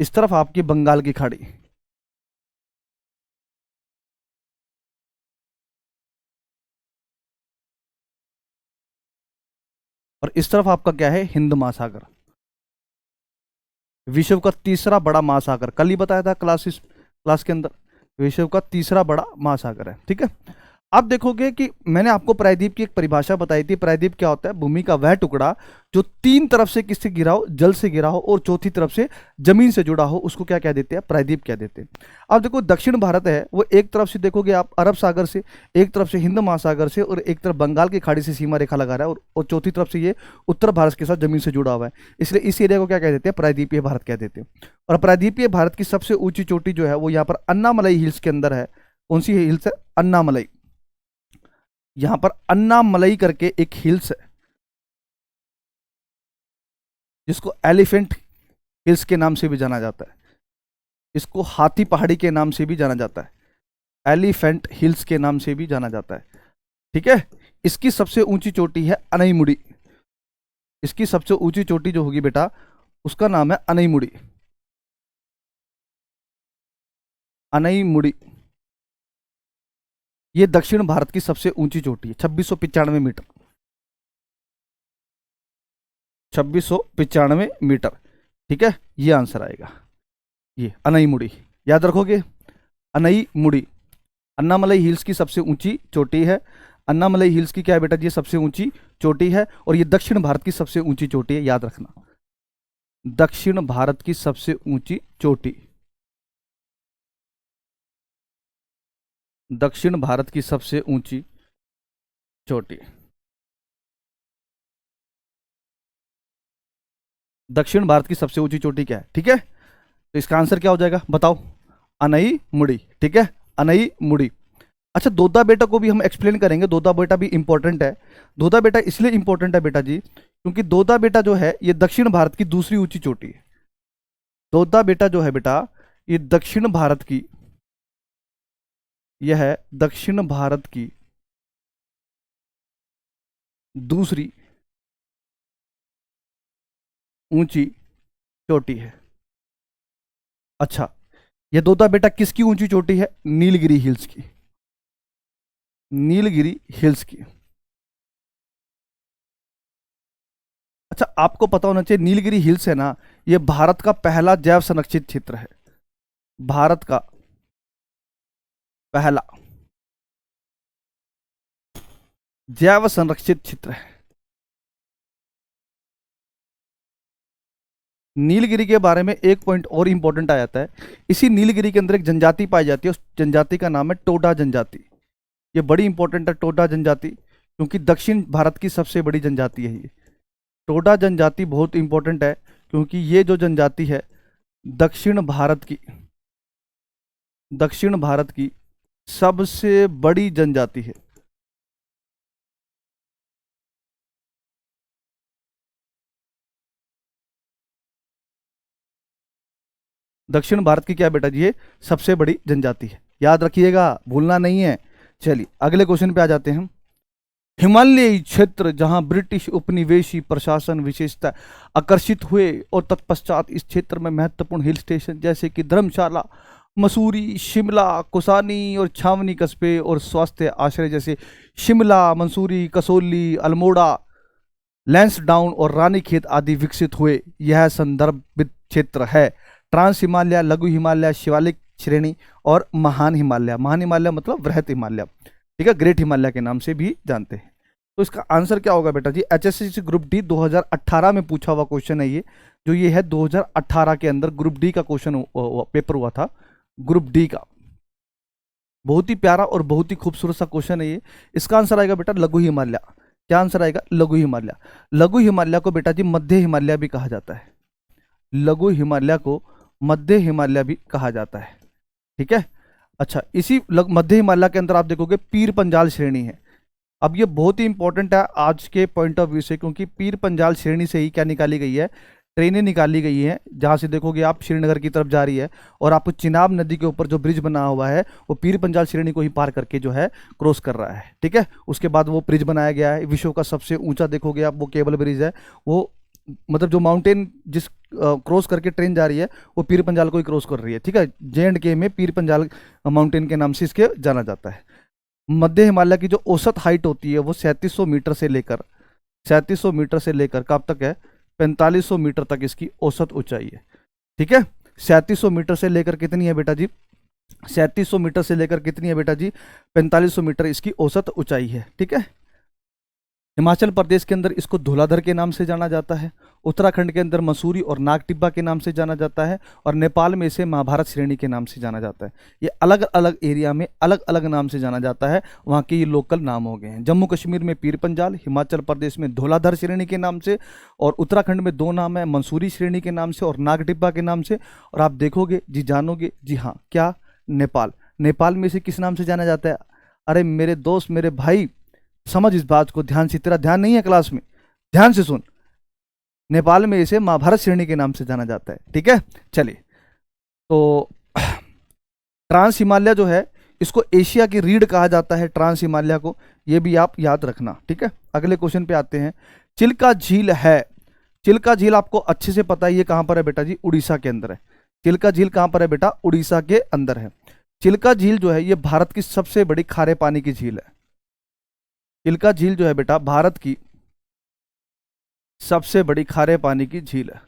इस तरफ आपकी बंगाल की खाड़ी, और इस तरफ आपका क्या है? हिंद महासागर। विश्व का तीसरा बड़ा महासागर, कल ही बताया था क्लास के अंदर, विश्व का तीसरा बड़ा महासागर है। ठीक है, आप देखोगे कि मैंने आपको प्रायद्वीप की एक परिभाषा बताई थी। प्रायद्वीप क्या होता है? भूमि का वह टुकड़ा जो तीन तरफ से किससे घिरा हो? जल से घिरा हो, और चौथी तरफ से जमीन से जुड़ा हो, उसको क्या कह देते हैं? प्रायद्वीप कह देते हैं। अब देखो दक्षिण भारत है, वो एक तरफ से देखोगे आप अरब सागर से, एक तरफ से हिंद महासागर से, और एक तरफ बंगाल की खाड़ी से सीमा रेखा लगा रहा है, और चौथी तरफ से ये उत्तर भारत के साथ जमीन से जुड़ा हुआ है। इसलिए इस एरिया को क्या कह देते हैं? प्रायद्वीपीय भारत कह देते हैं। और प्रायद्वीपीय भारत की सबसे ऊंची चोटी जो है वो यहाँ पर अन्नामलई हिल्स के अंदर है। कौन सी हिल्स है? अन्नामलई। यहां पर अन्नामलई करके एक हिल्स है, जिसको एलिफेंट हिल्स के नाम से भी जाना जाता है, इसको हाथी पहाड़ी के नाम से भी जाना जाता है, एलिफेंट हिल्स के नाम से भी जाना जाता है। ठीक है, इसकी सबसे ऊंची चोटी है अनईमुड़ी, इसकी सबसे ऊंची चोटी जो होगी बेटा उसका नाम है अनईमुड़ी, अनईमुड़ी। ये दक्षिण भारत की सबसे ऊंची चोटी है, 2695 मीटर, 2695 मीटर। ठीक है, ये आंसर आएगा, ये अनईमुड़ी, याद रखोगे अनईमुड़ी। अन्नामलई हिल्स की सबसे ऊंची चोटी है, अन्नामलई हिल्स की क्या है बेटा जी? सबसे ऊंची चोटी है, और ये दक्षिण भारत की सबसे ऊंची चोटी है, याद रखना, दक्षिण भारत की सबसे ऊंची चोटी, दक्षिण भारत की सबसे ऊंची चोटी, दक्षिण भारत की सबसे ऊंची चोटी क्या है? ठीक है, तो इसका आंसर क्या हो जाएगा बताओ? अनईमुड़ी। ठीक है, अनईमुड़ी। अच्छा, दोदा बेटा को भी हम एक्सप्लेन करेंगे, दोदा बेटा भी इंपॉर्टेंट है। दोदा बेटा इसलिए इंपॉर्टेंट है बेटा जी क्योंकि दोदा बेटा जो है ये दक्षिण भारत की दूसरी ऊंची चोटी है। दोदा बेटा जो है बेटा ये दक्षिण भारत की यह है दक्षिण भारत की दूसरी ऊंची चोटी है। अच्छा, ये तोता बेटा किसकी ऊंची चोटी है? नीलगिरी हिल्स की। नीलगिरी हिल्स की। अच्छा, आपको पता होना चाहिए नीलगिरी हिल्स है ना, ये भारत का पहला जैव संरक्षित क्षेत्र है। भारत का पहला जैव संरक्षित क्षेत्र है। नीलगिरी के बारे में एक पॉइंट और इंपॉर्टेंट आ जाता है। इसी नीलगिरी के अंदर एक जनजाति पाई जाती है, उस जनजाति का नाम है टोडा जनजाति। ये बड़ी इंपॉर्टेंट है टोडा जनजाति, क्योंकि दक्षिण भारत की सबसे बड़ी जनजाति है ये। टोडा जनजाति बहुत इंपॉर्टेंट है, क्योंकि ये जो जनजाति है दक्षिण भारत की सबसे बड़ी जनजाति है। दक्षिण भारत की क्या बेटा जी, ये सबसे बड़ी जनजाति है, याद रखिएगा, भूलना नहीं है। चलिए अगले क्वेश्चन पे आ जाते हैं। हिमालयी क्षेत्र जहां ब्रिटिश उपनिवेशी प्रशासन विशेषता आकर्षित हुए और तत्पश्चात इस क्षेत्र में महत्वपूर्ण हिल स्टेशन जैसे कि धर्मशाला, मसूरी, शिमला, कुसानी और छावनी कस्बे और स्वास्थ्य आश्रय जैसे शिमला, मंसूरी, कसौली, अल्मोड़ा, लैंसडाउन और रानीखेत आदि विकसित हुए। यह संदर्भित क्षेत्र है ट्रांस हिमालय, लघु हिमालय, शिवालिक श्रेणी और महान हिमालय। महान हिमालय मतलब वृहत हिमालय, ठीक है, ग्रेट हिमालय के नाम से भी जानते हैं। तो इसका आंसर क्या होगा बेटा जी? एचएसएससी ग्रुप डी 2018 में पूछा हुआ क्वेश्चन है ये, जो ये है 2018 के अंदर ग्रुप डी का क्वेश्चन पेपर हुआ था, ग्रुप डी का। बहुत ही प्यारा और बहुत ही खूबसूरत सा क्वेश्चन है ये। इसका आंसर आएगा बेटा लघु हिमालय। क्या आंसर आएगा? लघु हिमालय। लघु हिमालय को बेटा जी मध्य हिमालय भी कहा जाता है। लघु हिमालय को मध्य हिमालय भी कहा जाता है, ठीक है। अच्छा, इसी मध्य हिमालय के अंदर आप देखोगे पीर पंजाल श्रेणी है। अब ये बहुत ही इंपॉर्टेंट है आज के पॉइंट ऑफ व्यू से, क्योंकि पीर पंजाल श्रेणी से ही क्या निकाली गई है? ट्रेनें निकाली गई हैं, जहां से देखोगे आप श्रीनगर की तरफ जा रही है, और आपको चिनाब नदी के ऊपर जो ब्रिज बना हुआ है वो पीर पंजाल श्रेणी को ही पार करके जो है क्रॉस कर रहा है, ठीक है। उसके बाद वो ब्रिज बनाया गया है, विश्व का सबसे ऊंचा देखोगे आप वो केबल ब्रिज है। वो मतलब जो माउंटेन जिस क्रॉस करके ट्रेन जा रही है वो पीर पंजाल को ही क्रॉस कर रही है, ठीक है। J&K में पीर पंजाल माउंटेन के नाम से इसके जाना जाता है। मध्य हिमालय की जो औसत हाइट होती है वो 3700 मीटर से लेकर 3700 मीटर से लेकर कब तक है? 4500 मीटर तक इसकी औसत ऊंचाई है, ठीक है। 3700 मीटर से लेकर कितनी है बेटा जी? 3700 मीटर से लेकर कितनी है बेटा जी? 4500 मीटर इसकी औसत ऊंचाई है, ठीक है। हिमाचल प्रदेश के अंदर इसको धौलाधर के नाम से जाना जाता है, उत्तराखंड के अंदर मसूरी और नागटिब्बा के नाम से जाना जाता है, और नेपाल में इसे महाभारत श्रेणी के नाम से जाना जाता है। ये अलग अलग एरिया में अलग अलग नाम से जाना जाता है, वहाँ के ये लोकल नाम हो गए हैं। जम्मू कश्मीर में पीर पंजाल, हिमाचल प्रदेश में धौलाधर श्रेणी के नाम से, और उत्तराखंड में दो नाम है, मंसूरी श्रेणी के नाम से और नागटिब्बा के नाम से। और आप देखोगे जी, जानोगे जी, हाँ क्या? नेपाल। नेपाल में इसे किस नाम से जाना जाता है? अरे मेरे दोस्त, मेरे भाई, समझ इस बात को ध्यान से, तेरा ध्यान नहीं है क्लास में, ध्यान से सुन। नेपाल में इसे महाभारत श्रेणी के नाम से जाना जाता है, ठीक है। चलिए, तो ट्रांस हिमालय जो है इसको एशिया की रीढ़ कहा जाता है, ट्रांस हिमालय को, ये भी आप याद रखना, ठीक है। अगले क्वेश्चन पे आते हैं। चिल्का झील है, चिल्का झील आपको अच्छे से पता है ये कहां पर है बेटा जी? उड़ीसा के अंदर है। चिल्का झील कहां पर है बेटा? उड़ीसा के अंदर है। चिल्का झील जो है ये भारत की सबसे बड़ी खारे पानी की झील है। चिल्का झील जो है बेटा भारत की सबसे बड़ी खारे पानी की झील है।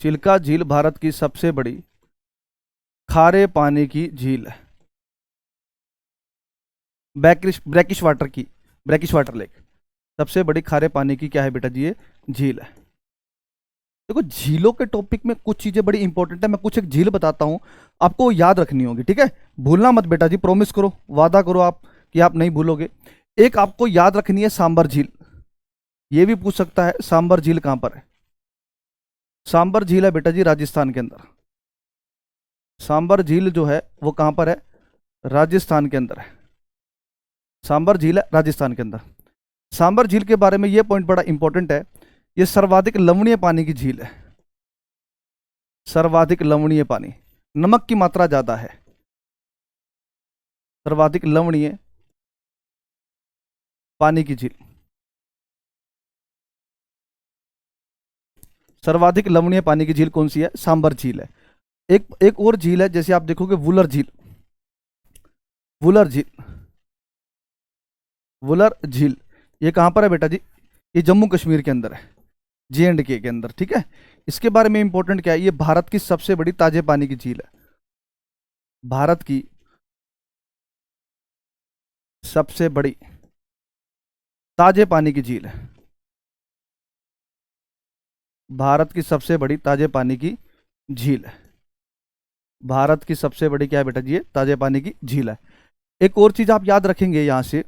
चिल्का झील भारत की सबसे बड़ी खारे पानी की झील है। ब्रैकिश वाटर की, ब्रैकिश वाटर लेक सबसे बड़ी खारे पानी की क्या है बेटा जी? ये झील है। देखो, झीलों के टॉपिक में कुछ चीजें बड़ी इंपॉर्टेंट है, मैं कुछ एक झील बताता हूं, आपको याद रखनी होगी, ठीक है। भूलना मत बेटा जी, प्रॉमिस करो, वादा करो आप कि आप नहीं भूलोगे। एक आपको याद रखनी है सांबर झील, ये भी पूछ सकता है सांबर झील कहां पर है? सांबर झील है बेटा जी राजस्थान के अंदर। सांबर झील जो है वो कहां पर है? राजस्थान के अंदर है। सांबर झील है राजस्थान के अंदर। सांबर झील के बारे में ये पॉइंट बड़ा इंपॉर्टेंट है, ये सर्वाधिक लवणीय पानी की झील है। सर्वाधिक लवणीय पानी, नमक की मात्रा ज्यादा है। सर्वाधिक लवणीय पानी की झील, सर्वाधिक लवणीय पानी की झील कौन सी है? सांबर झील है। एक एक और झील है, जैसे आप देखोगे वुलर झील, वुलर झील, वुलर झील, ये कहां पर है बेटा जी? ये जम्मू कश्मीर के अंदर है, J&K के अंदर, ठीक है। इसके बारे में इंपॉर्टेंट क्या है, ये भारत की सबसे बड़ी ताजे पानी की झील है, भारत की सबसे बड़ी ताजे पानी की झील है, भारत की सबसे बड़ी ताजे पानी की झील है, भारत की सबसे बड़ी क्या है बेटा जी? ये ताजे पानी की झील है। एक और चीज आप याद रखेंगे यहां से,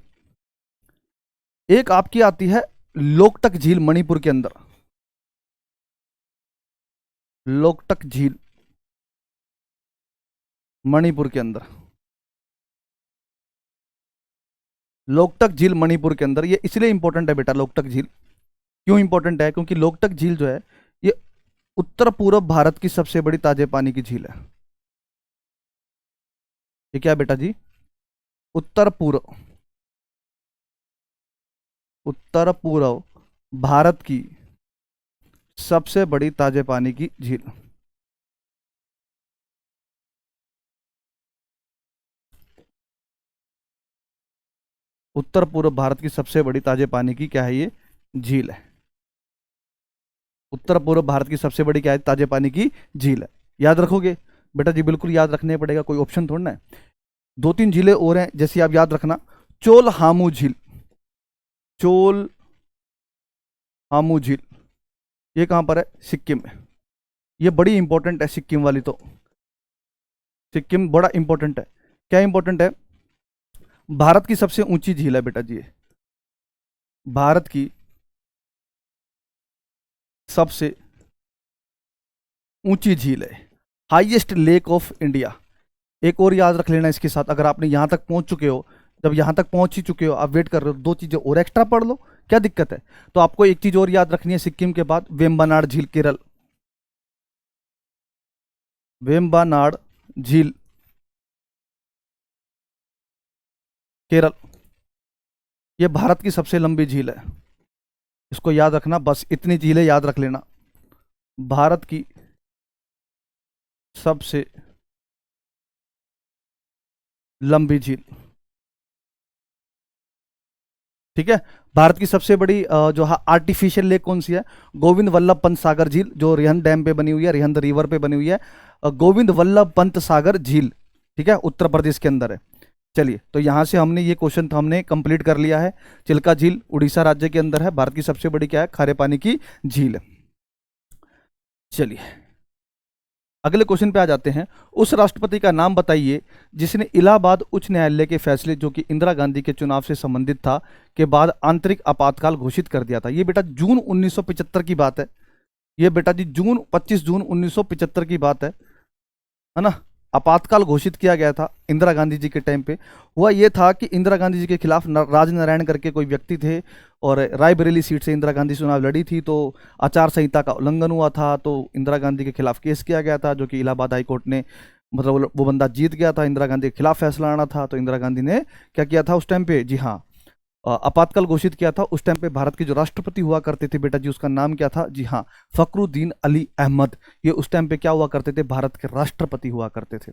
एक आपकी आती है लोकटक झील मणिपुर के अंदर, लोकटक झील मणिपुर के अंदर, लोकटक झील मणिपुर के अंदर, ये इसलिए इंपॉर्टेंट है बेटा लोकटक झील। क्यों इंपॉर्टेंट है? क्योंकि लोकटक झील जो है, ये उत्तर पूर्व भारत की सबसे बड़ी ताजे पानी की झील है। ये क्या है बेटा जी? उत्तर पूर्व, उत्तर पूर्व भारत की सबसे बड़ी ताजे पानी की झील। उत्तर पूर्व भारत की सबसे बड़ी ताजे पानी की क्या है? ये झील है। उत्तर पूर्व भारत की सबसे बड़ी क्या है? ताजे पानी की झील है। याद रखोगे बेटा जी? बिल्कुल याद रखने पड़ेगा, कोई ऑप्शन थोड़ा है। दो तीन झीलें और हैं, जैसे आप याद रखना, चोल हामू झील, चोल हामू झील, ये कहां पर है? सिक्किम में। ये बड़ी इंपॉर्टेंट है सिक्किम वाली तो, सिक्किम बड़ा इंपॉर्टेंट है। क्या इंपॉर्टेंट है? भारत की सबसे ऊंची झील है बेटा जी ये, भारत की सबसे ऊंची झील है, हाईएस्ट लेक ऑफ इंडिया। एक और याद रख लेना इसके साथ, अगर आपने यहां तक पहुंच चुके हो, जब यहां तक पहुंच ही चुके हो, आप वेट कर रहे हो, दो चीजें और एक्स्ट्रा पढ़ लो, क्या दिक्कत है? तो आपको एक चीज और याद रखनी है सिक्किम के बाद, वेम्बानाड़ झील केरल, वेम्बानाड़ झील केरल, ये भारत की सबसे लंबी झील है। इसको याद रखना, बस इतनी झीलें याद रख लेना, भारत की सबसे लंबी झील, ठीक है। भारत की सबसे बड़ी जो आर्टिफिशियल लेक कौन सी है? गोविंद वल्लभ पंत सागर झील, जो रिहंद डैम पे बनी हुई है, रिहंद रिवर पे बनी हुई है, गोविंद वल्लभ पंत सागर झील, ठीक है, उत्तर प्रदेश के अंदर है। चलिए, तो यहां से हमने ये क्वेश्चन हमने कंप्लीट कर लिया है। चिल्का झील उड़ीसा राज्य के अंदर है, भारत की सबसे बड़ी क्या है? खारे पानी की झील। चलिए, अगले क्वेश्चन पे आ जाते हैं। उस राष्ट्रपति का नाम बताइए जिसने इलाहाबाद उच्च न्यायालय के फैसले, जो कि इंदिरा गांधी के चुनाव से संबंधित था, के बाद आंतरिक आपातकाल घोषित कर दिया था। ये बेटा जून 1975 की बात है, ये बेटा जी जून 25 जून 1975 की बात है ना। आपातकाल घोषित किया गया था इंदिरा गांधी जी के टाइम पे। हुआ ये था कि इंदिरा गांधी जी के खिलाफ राजनारायण करके कोई व्यक्ति थे, और रायबरेली सीट से इंदिरा गांधी चुनाव लड़ी थी, तो आचार संहिता का उल्लंघन हुआ था, तो इंदिरा गांधी के खिलाफ केस किया गया था, जो कि इलाहाबाद हाई कोर्ट ने, मतलब वो बंदा जीत गया था, इंदिरा गांधी के खिलाफ फैसला आना था, तो इंदिरा गांधी ने क्या किया था उस टाइम पे? जी हाँ, आपातकाल घोषित किया था। उस टाइम पे भारत के जो राष्ट्रपति हुआ करते थे बेटा जी, उसका नाम क्या था? जी हाँ, फखरुद्दीन अली अहमद। ये उस टाइम पे क्या हुआ करते थे? भारत के राष्ट्रपति हुआ करते थे।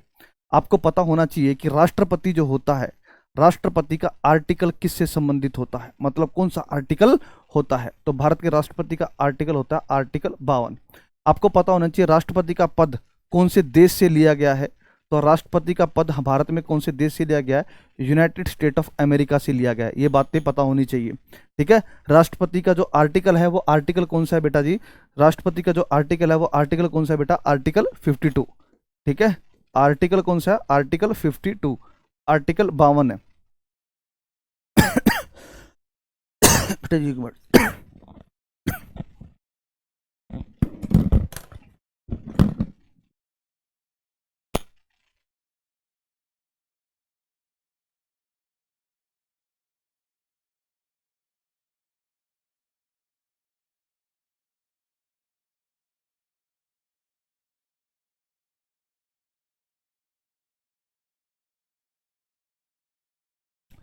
आपको पता होना चाहिए कि राष्ट्रपति जो होता है, राष्ट्रपति का आर्टिकल किससे संबंधित होता है, मतलब कौन सा आर्टिकल होता है? तो भारत के राष्ट्रपति का आर्टिकल होता है आर्टिकल 52। आपको पता होना चाहिए राष्ट्रपति का पद कौन से देश से लिया गया है? तो राष्ट्रपति का पद भारत में कौन से देश से लिया गया है? यूनाइटेड स्टेट ऑफ अमेरिका से लिया गया है। ये बातें पता होनी चाहिए, ठीक है। राष्ट्रपति का जो आर्टिकल है वो आर्टिकल कौन सा है बेटा जी? राष्ट्रपति का जो आर्टिकल है वो आर्टिकल कौन सा है बेटा? आर्टिकल 52, ठीक है। आर्टिकल कौन सा है? आर्टिकल 52, आर्टिकल 52 है। बेटा जी एक मिनट।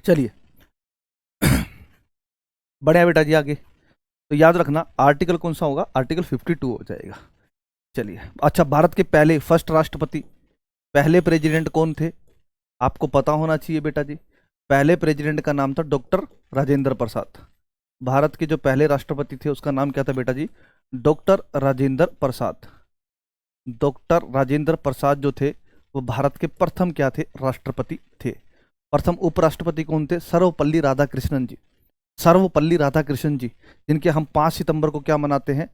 चलिए बढ़िया बेटा जी आगे। तो याद रखना आर्टिकल कौन सा होगा, आर्टिकल 52 हो जाएगा। चलिए अच्छा, भारत के पहले फर्स्ट राष्ट्रपति, पहले प्रेसिडेंट कौन थे, आपको पता होना चाहिए बेटा जी। पहले प्रेसिडेंट का नाम था डॉक्टर राजेंद्र प्रसाद। भारत के जो पहले राष्ट्रपति थे उसका नाम क्या था बेटा जी, डॉक्टर राजेंद्र प्रसाद। डॉक्टर राजेंद्र प्रसाद जो थे वो भारत के प्रथम क्या थे, राष्ट्रपति थे। प्रथम उपराष्ट्रपति कौन थे, सर्वपल्ली राधाकृष्णन जी। सर्वपल्ली राधाकृष्णन जी, जिनके हम 5 सितंबर को क्या मनाते हैं,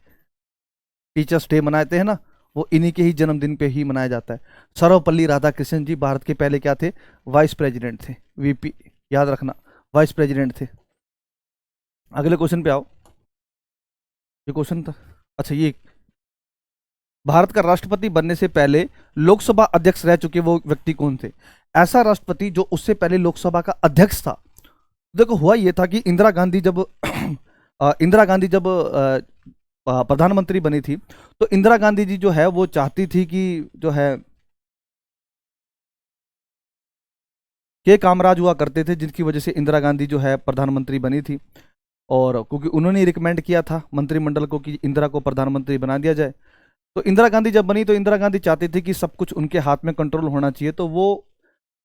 टीचर्स डे मनाते हैं ना, वो इन्हीं के ही जन्मदिन पे ही मनाया जाता है। सर्वपल्ली राधाकृष्णन जी भारत के पहले क्या थे, वाइस प्रेसिडेंट थे, वीपी, याद रखना वाइस प्रेसिडेंट थे। अगले क्वेश्चन पे आओ, ये क्वेश्चन था, अच्छा ये, भारत का राष्ट्रपति बनने से पहले लोकसभा अध्यक्ष रह चुके वो व्यक्ति कौन थे। ऐसा राष्ट्रपति जो उससे पहले लोकसभा का अध्यक्ष था। देखो हुआ ये था कि इंदिरा गांधी जब प्रधानमंत्री बनी थी, तो इंदिरा गांधी जी जो है वो चाहती थी कि जो है के कामराज हुआ करते थे, जिनकी वजह से इंदिरा गांधी जो है प्रधानमंत्री बनी थी। और क्योंकि उन्होंने रिकमेंड किया था मंत्रिमंडल को कि इंदिरा को प्रधानमंत्री बना दिया जाए, तो इंदिरा गांधी जब बनी तो इंदिरा गांधी चाहती थी कि सब कुछ उनके हाथ में कंट्रोल होना चाहिए, तो वो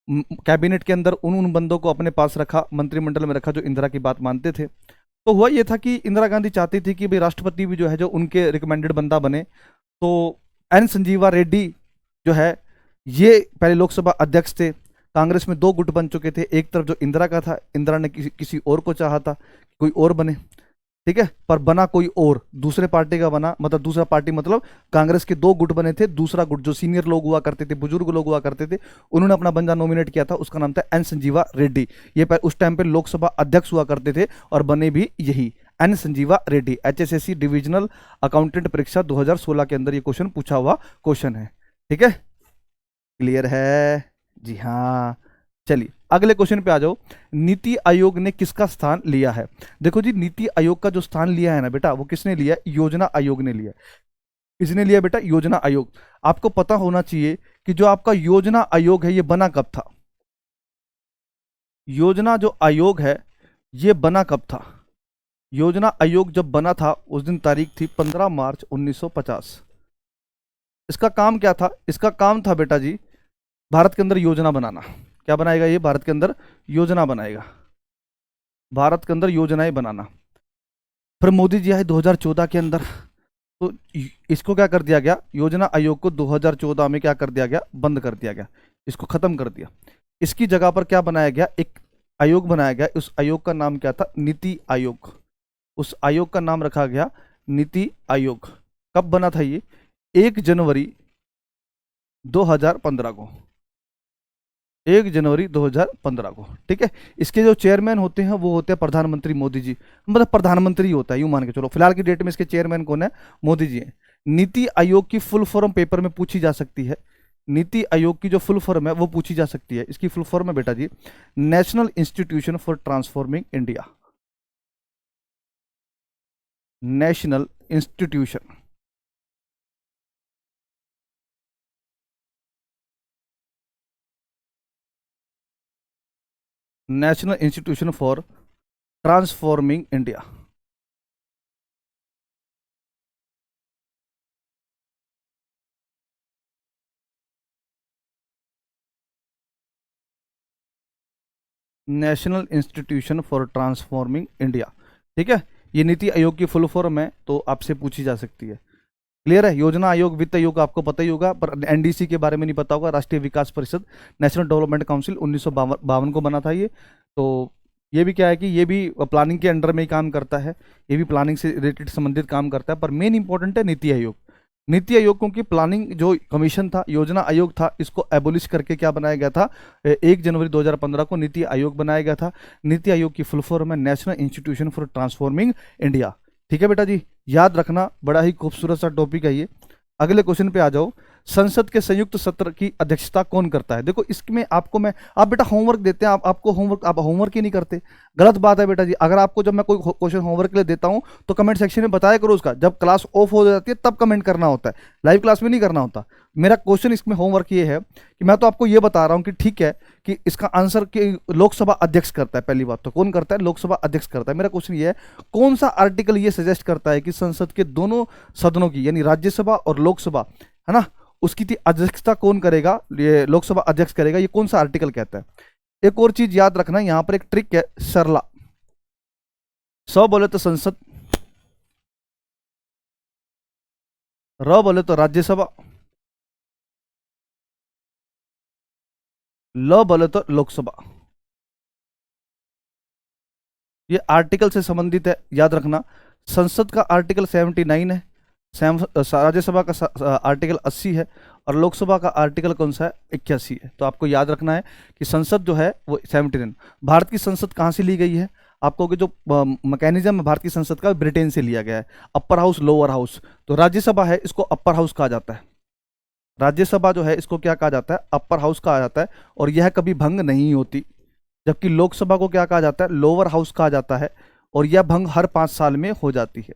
कैबिनेट के अंदर उन बंदों को अपने पास रखा, मंत्रिमंडल में रखा जो इंदिरा की बात मानते थे। तो हुआ ये था कि इंदिरा गांधी चाहती थी कि भाई राष्ट्रपति भी जो है जो उनके रिकमेंडेड बंदा बने। तो एन संजीवा रेड्डी जो है ये पहले लोकसभा अध्यक्ष थे। कांग्रेस में 2 गुट बन चुके थे, एक तरफ जो इंदिरा का था, इंदिरा ने किसी और को चाहा था कोई और बने, ठीक है, पर बना कोई और, दूसरे पार्टी का बना, मतलब दूसरा पार्टी मतलब कांग्रेस के 2 गुट बने थे, दूसरा गुट जो सीनियर लोग हुआ करते थे, बुजुर्ग लोग हुआ करते थे, उन्होंने अपना बंदा नॉमिनेट किया था, उसका नाम था एन संजीवा रेड्डी। ये उस टाइम पे लोकसभा अध्यक्ष हुआ करते थे और बने भी यही N Sanjeeva Reddy. HSSC divisional accountant परीक्षा 2016 के अंदर ये क्वेश्चन पूछा हुआ क्वेश्चन है, ठीक है, क्लियर है जी हाँ। चलिए अगले क्वेश्चन पे आ जाओ, नीति आयोग ने किसका स्थान लिया है। देखो जी नीति आयोग का जो स्थान लिया है ना बेटा, वो किसने लिया, योजना आयोग ने लिया। किसने लिया बेटा, योजना आयोग। आपको पता होना चाहिए कि जो आपका योजना आयोग है ये बना कब था। योजना जो आयोग है ये बना कब था, योजना आयोग जब बना था उस दिन तारीख थी 15 मार्च 1950। इसका काम क्या था, इसका काम था बेटा जी भारत के अंदर योजना बनाना। क्या बनाएगा ये, भारत के अंदर योजना बनाएगा, भारत के अंदर योजनाएं बनाना। फिर मोदी जी आए 2014 के अंदर, तो इसको क्या कर दिया गया, योजना आयोग को 2014 में क्या कर दिया गया, बंद कर दिया गया, इसको खत्म कर दिया। इसकी जगह पर क्या बनाया गया, एक आयोग बनाया गया, उस आयोग का नाम क्या था, नीति आयोग। उस आयोग का नाम रखा गया नीति आयोग। कब बना था ये, 1 जनवरी 2015 को, 1 जनवरी 2015 को, ठीक है। इसके जो चेयरमैन होते हैं वो होते हैं प्रधानमंत्री मोदी जी, मतलब प्रधानमंत्री होता है यूं मान के चलो, फिलहाल की डेट में इसके चेयरमैन कौन है, मोदी जी हैं। नीति आयोग की फुल फॉर्म पेपर में पूछी जा सकती है, नीति आयोग की जो फुल फॉर्म है वो पूछी जा सकती है। इसकी फुल फॉर्म है बेटा जी National Institution for Transforming India. National Institution, National Institution for Transforming India. National Institution for Transforming India, ठीक है, ये नीति आयोग की फुल फॉर्म है, तो आपसे पूछी जा सकती है। क्लियर है, योजना आयोग, वित्त आयोग आपको पता ही होगा, पर एनडीसी के बारे में नहीं पता होगा, राष्ट्रीय विकास परिषद, नेशनल डेवलपमेंट काउंसिल 1952 को बना था ये। तो ये भी क्या है कि ये भी प्लानिंग के अंडर में ही काम करता है, ये भी प्लानिंग से रिलेटेड संबंधित काम करता है, पर मेन इंपॉर्टेंट है नीति आयोग। नीति आयोग क्योंकि प्लानिंग जो कमीशन था, योजना आयोग था, इसको एबोलिश करके क्या बनाया गया था, 1 जनवरी 2015 को नीति आयोग बनाया गया था। नीति आयोग की फुल फॉर्म है national Institution for Transforming India, ठीक है बेटा जी, याद रखना, बड़ा ही खूबसूरत सा टॉपिक है ये। अगले क्वेश्चन पे आ जाओ, संसद के संयुक्त सत्र की अध्यक्षता कौन करता है? देखो इसमें आपको मैं, आप बेटा होमवर्क देते हैं, आपको होमवर्क, आप होमवर्क ही नहीं करते, गलत बात है बेटा जी। अगर आपको जब मैं कोई क्वेश्चन होमवर्क के लिए देता हूं तो कमेंट सेक्शन में बताया करो उसका, जब क्लास ऑफ हो जाती है तब कमेंट करना होता है, लाइव क्लास में नहीं करना होता। मेरा क्वेश्चन इसमें होमवर्क ये है कि मैं तो आपको ये बता रहा हूं कि ठीक है कि इसका आंसर कि लोकसभा अध्यक्ष करता है। पहली बात तो कौन करता है? लोकसभा अध्यक्ष करता है। मेरा क्वेश्चन ये है, कौन सा आर्टिकल ये सजेस्ट करता है कि संसद के दोनों सदनों की, यानी राज्यसभा और लोकसभा, है ना, उसकी अध्यक्षता कौन करेगा? ये लोकसभा अध्यक्ष करेगा। ये कौन सा आर्टिकल कहता है? एक और चीज याद रखना, यहां पर एक ट्रिक है, सरला। स बोले तो संसद, र बोले तो राज्यसभा, ल बोले तो लोकसभा। ये आर्टिकल से संबंधित है, याद रखना। संसद का आर्टिकल 79 है, राज्यसभा का आर्टिकल 80 है, और लोकसभा का आर्टिकल कौन सा है? 81 है। तो आपको याद रखना है कि संसद जो है वो 79। भारत की संसद कहाँ से ली गई है? आपको कि जो मैकेनिज्म है भारत की संसद का, ब्रिटेन से लिया गया है, अपर हाउस लोअर हाउस। तो राज्यसभा है, इसको अपर हाउस कहा जाता है। राज्यसभा जो है इसको क्या कहा जाता है? अपर हाउस कहा जाता है, और यह कभी भंग नहीं होती। जबकि लोकसभा को क्या कहा जाता है? लोअर हाउस कहा जाता है, और यह भंग हर 5 साल में हो जाती है।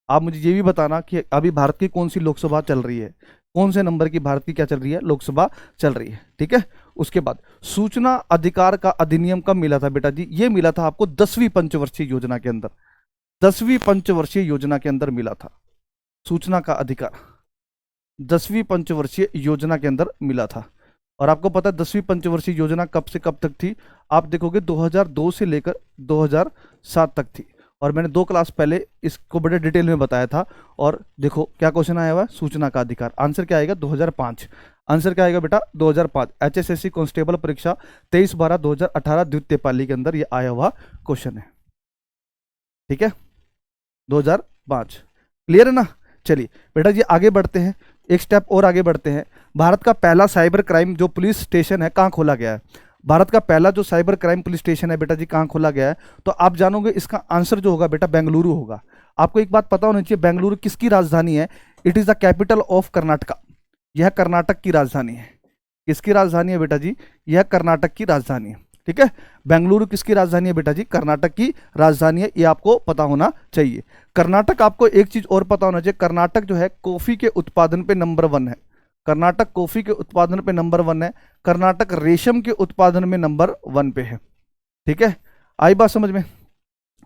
आप मुझे ये भी बताना कि अभी भारत की कौन सी लोकसभा चल रही है, कौन से नंबर की भारत की क्या चल रही है? लोकसभा चल रही है, ठीक है। उसके बाद सूचना अधिकार का अधिनियम कब मिला था बेटा जी? ये मिला था आपको 10वीं पंचवर्षीय योजना के अंदर, 10वीं पंचवर्षीय योजना के अंदर मिला था सूचना का अधिकार, 10वीं पंचवर्षीय योजना के अंदर मिला था। और आपको पता है 10वीं पंचवर्षीय योजना कब से कब तक थी? आप देखोगे 2002 से लेकर 2007 तक थी, और मैंने 2 क्लास पहले इसको बड़े डिटेल में बताया था। और देखो क्या क्वेश्चन आया हुआ है, सूचना का अधिकार। आंसर क्या आएगा? 2005। आंसर क्या आएगा बेटा? 2005। HSSC कांस्टेबल परीक्षा 23/12/2018 द्वितीय पाली के अंदर ये आया हुआ क्वेश्चन है, ठीक है, 2005। क्लियर है ना? चलिए बेटा जी आगे बढ़ते हैं, एक स्टेप और आगे बढ़ते हैं। भारत का पहला साइबर क्राइम जो पुलिस स्टेशन है कहाँ खोला गया है? भारत का पहला जो साइबर क्राइम पुलिस स्टेशन है बेटा जी कहाँ खोला गया है? तो आप जानोगे इसका आंसर जो होगा बेटा बेंगलुरु होगा। आपको एक बात पता होनी चाहिए, बेंगलुरु किसकी राजधानी है? It is the capital of Karnataka. यह कर्नाटक की राजधानी है। किसकी राजधानी है बेटा जी? यह कर्नाटक की राजधानी है, ठीक है। बेंगलुरु किसकी राजधानी है बेटा जी? कर्नाटक की राजधानी है, ये आपको पता होना चाहिए। कर्नाटक, आपको एक चीज और पता होना चाहिए, कर्नाटक जो है कॉफी के उत्पादन पे नंबर 1 है। कर्नाटक कॉफी के उत्पादन पे नंबर 1 है। कर्नाटक रेशम के उत्पादन में नंबर 1 पे है, ठीक है। आई बात समझ में?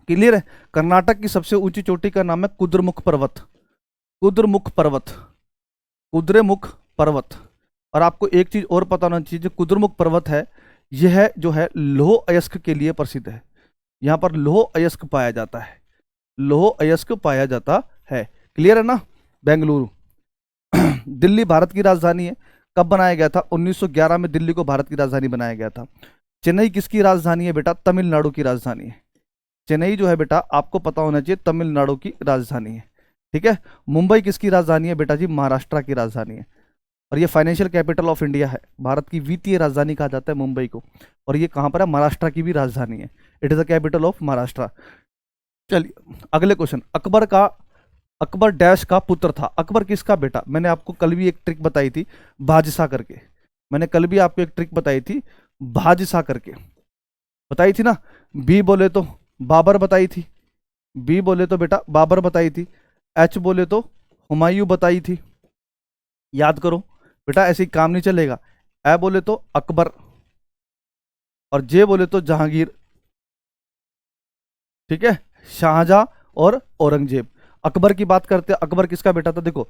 क्लियर है? कर्नाटक की सबसे ऊंची चोटी का नाम है कुद्रेमुख पर्वत। कुद्रेमुख पर्वत, कुद्रेमुख पर्वत। और आपको एक चीज और पता होना चाहिए, जो कुद्रेमुख पर्वत है यह जो है लौह अयस्क के लिए प्रसिद्ध है। यहां पर लौह अयस्क पाया जाता है, लौह अयस्क पाया जाता है। क्लियर है ना? बेंगलुरु। दिल्ली भारत की राजधानी है। कब बनाया गया था? 1911 में दिल्ली को भारत की राजधानी बनाया गया था। चेन्नई किसकी राजधानी है बेटा? तमिलनाडु की राजधानी है। चेन्नई जो है बेटा आपको पता होना चाहिए तमिलनाडु की राजधानी है, ठीक है। मुंबई किसकी राजधानी है बेटा जी? महाराष्ट्र की राजधानी है। और ये फाइनेंशियल कैपिटल ऑफ इंडिया है, भारत की वित्तीय राजधानी कहा जाता है मुंबई को। और ये कहां पर है? महाराष्ट्र की भी राजधानी है। It is the capital of Maharashtra. चलिए अगले क्वेश्चन। अकबर डैश का पुत्र था। अकबर किसका बेटा? मैंने आपको कल भी एक ट्रिक बताई थी भाजसा करके, मैंने कल भी आपको एक ट्रिक बताई थी भाजसा करके, बताई थी ना। बी बोले तो बाबर बताई थी, बी बोले तो बेटा बाबर बताई थी, एच बोले तो हुमायूं बताई थी। याद करो बेटा, ऐसे ही काम नहीं चलेगा। ए बोले तो अकबर, और जे बोले तो जहांगीर, ठीक है, शाहजहां और औरंगजेब। अकबर की बात करते हैं, अकबर किसका बेटा था? देखो,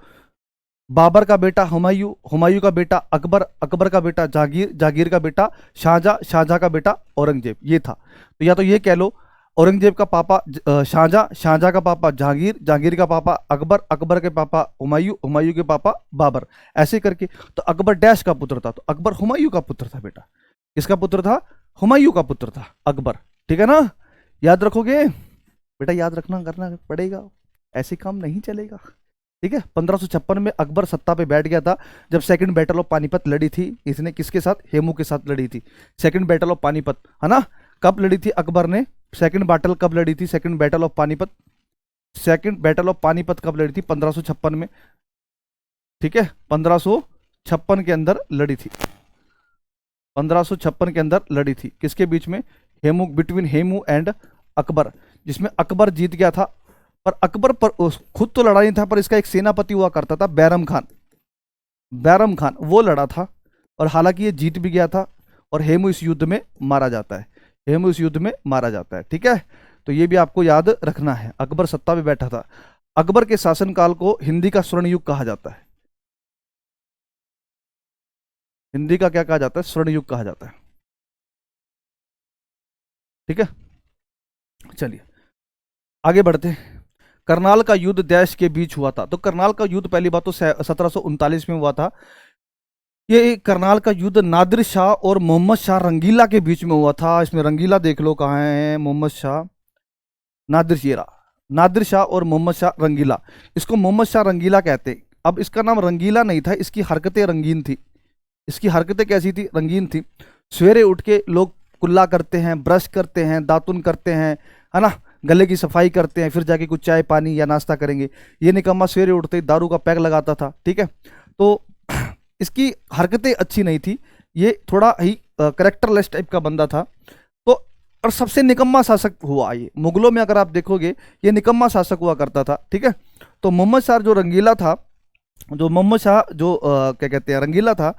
बाबर का बेटा हुमायूं, हुमायूं का बेटा अकबर, अकबर का बेटा जहांगीर, जहांगीर का बेटा शाहजहां, शाहजहां का बेटा औरंगजेब। ये था। तो या तो ये कह लो औरंगजेब का पापा शाहजहां, शाहजहां का पापा जहांगीर, जहांगीर का पापा अकबर, अकबर के पापा हुमायूं, हुमायूं के पापा बाबर, ऐसे करके। तो अकबर डैश का पुत्र था, तो अकबर हुमायूं का पुत्र था बेटा। किसका पुत्र था? हुमायूं का पुत्र था अकबर, ठीक है ना। याद रखोगे बेटा, याद रखना, करना पड़ेगा, ऐसे काम नहीं चलेगा, ठीक है। 1556 में अकबर सत्ता पे बैठ गया था जब सेकंड बैटल ऑफ पानीपत लड़ी थी। इसने किसके साथ? हेमू के साथ लड़ी थी, सेकंड बैटल ऑफ पानीपत, है ना। कब लड़ी थी अकबर ने सेकंड बैटल? कब लड़ी थी second battle of Panipat? Second battle of Panipat कब लड़ी थी? 1556 में, ठीक है, 1556 1556 के अंदर लड़ी थी। 1556 के अंदर लड़ी थी किसके बीच में? हेमू, बिटवीन हेमू एंड अकबर, जिसमें अकबर जीत गया था। पर अकबर पर खुद तो लड़ा नहीं था, पर इसका एक सेनापति हुआ करता था बैरम खान। बैरम खान वो लड़ा था और हालांकि ये जीत भी गया था और हेमू इस युद्ध में मारा जाता है। हेमू इस युद्ध में मारा जाता है। ठीक है, तो ये भी आपको याद रखना है। अकबर सत्ता पे बैठा था। अकबर के शासनकाल को हिंदी का स्वर्ण युग कहा जाता है। हिंदी का क्या कहा जाता है? स्वर्ण युग कहा जाता है। ठीक है, चलिए आगे बढ़ते हैं। करनाल का युद्ध देश के बीच हुआ था। तो करनाल का युद्ध पहली बात तो 1739 में हुआ था। ये करनाल का युद्ध नादिर शाह और मोहम्मद शाह रंगीला के बीच में हुआ था। इसमें रंगीला देख लो कहाँ है, मोहम्मद शाह, नादिर शेरा, नादिर शाह और मोहम्मद शाह रंगीला। इसको मोहम्मद शाह रंगीला कहते हैं। अब इसका नाम रंगीला नहीं था, इसकी हरकतें रंगीन थी। इसकी हरकतें कैसी थी? रंगीन थी। सवेरे उठ के लोग कुल्ला करते हैं, ब्रश करते हैं, दातुन करते हैं, है ना, गले की सफाई करते हैं, फिर जाके कुछ चाय पानी या नाश्ता करेंगे। ये निकम्मा सवेरे उठते ही दारू का पैक लगाता था। ठीक है, तो इसकी हरकतें अच्छी नहीं थी। ये थोड़ा ही करेक्टरलेस टाइप का बंदा था। तो और सबसे निकम्मा शासक हुआ ये मुगलों में। अगर आप देखोगे ये निकम्मा शासक हुआ करता था। ठीक है, तो मोहम्मद शाह जो रंगीला था, जो मोहम्मद शाह जो क्या कहते हैं रंगीला था,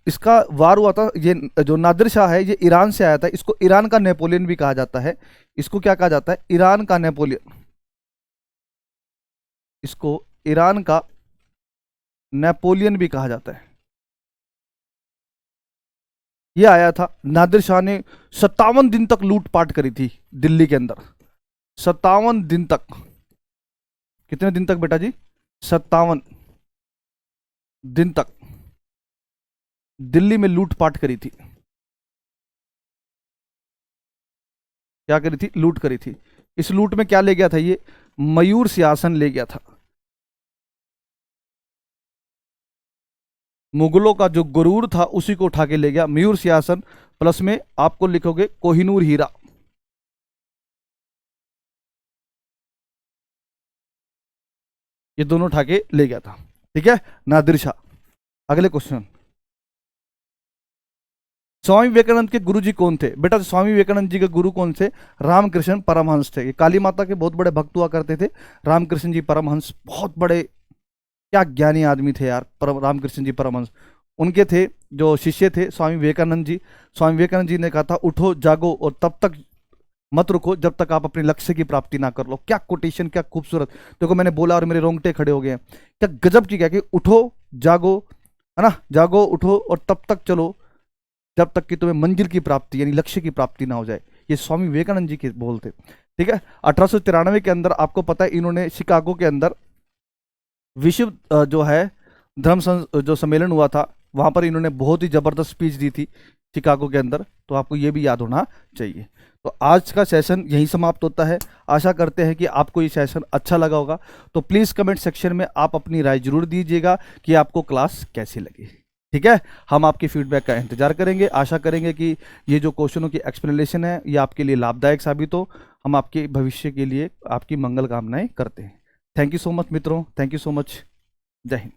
इसका वार हुआ था। ये जो नादिर शाह है ये ईरान से आया था। इसको ईरान का नेपोलियन भी कहा जाता है। इसको क्या कहा जाता है? ईरान का नेपोलियन। इसको ईरान का नेपोलियन भी कहा जाता है। ये आया था। नादिर शाह ने 57 दिन तक लूटपाट करी थी दिल्ली के अंदर। 57 दिन तक। कितने दिन तक बेटा जी? 57 दिन तक दिल्ली में लूटपाट करी थी। क्या करी थी? लूट करी थी। इस लूट में क्या ले गया था? ये मयूर सिंहासन ले गया था। मुगलों का जो गुरूर था उसी को उठा के ले गया, मयूर सिंहासन। प्लस में आपको लिखोगे कोहिनूर हीरा। ये दोनों उठा के ले गया था। ठीक है, नादिर शाह। अगले क्वेश्चन, स्वामी विवेकानंद के गुरु जी कौन थे? बेटा स्वामी विवेकानंद जी के गुरु कौन थे? रामकृष्ण परमहंस थे। ये काली माता के बहुत बड़े भक्त हुआ करते थे। रामकृष्ण जी परमहंस बहुत बड़े, क्या ज्ञानी आदमी थे यार, रामकृष्ण जी परमहंस। उनके थे जो शिष्य थे स्वामी विवेकानंद जी। स्वामी विवेकानंद जी ने कहा था उठो जागो और तब तक मत रुको जब तक आप अपने लक्ष्य की प्राप्ति ना कर लो। क्या कोटेशन, क्या खूबसूरत। देखो मैंने बोला और मेरे रोंगटे खड़े हो गए हैं। क्या गजब की, क्या कि उठो जागो, है ना, जागो उठो और तब तक चलो जब तक कि तुम्हें मंजिल की प्राप्ति यानी लक्ष्य की प्राप्ति ना हो जाए। ये स्वामी विवेकानंद जी के बोल थे। ठीक है, 1893 के अंदर आपको पता है इन्होंने शिकागो के अंदर विश्व जो है धर्म जो सम्मेलन हुआ था वहां पर इन्होंने बहुत ही जबरदस्त स्पीच दी थी शिकागो के अंदर। तो आपको ये भी याद होना चाहिए। तो आज का सेशन यहीं समाप्त होता है। आशा करते हैं कि आपको ये सेशन अच्छा लगा होगा। तो प्लीज़ कमेंट सेक्शन में आप अपनी राय जरूर दीजिएगा कि आपको क्लास कैसी लगी। ठीक है, हम आपकी फीडबैक का इंतजार करेंगे। आशा करेंगे कि ये जो क्वेश्चनों की एक्सप्लेनेशन है ये आपके लिए लाभदायक साबित हो। हम आपके भविष्य के लिए आपकी मंगल कामनाएं करते हैं। थैंक यू सो मच मित्रों, थैंक यू सो मच। जय हिंद।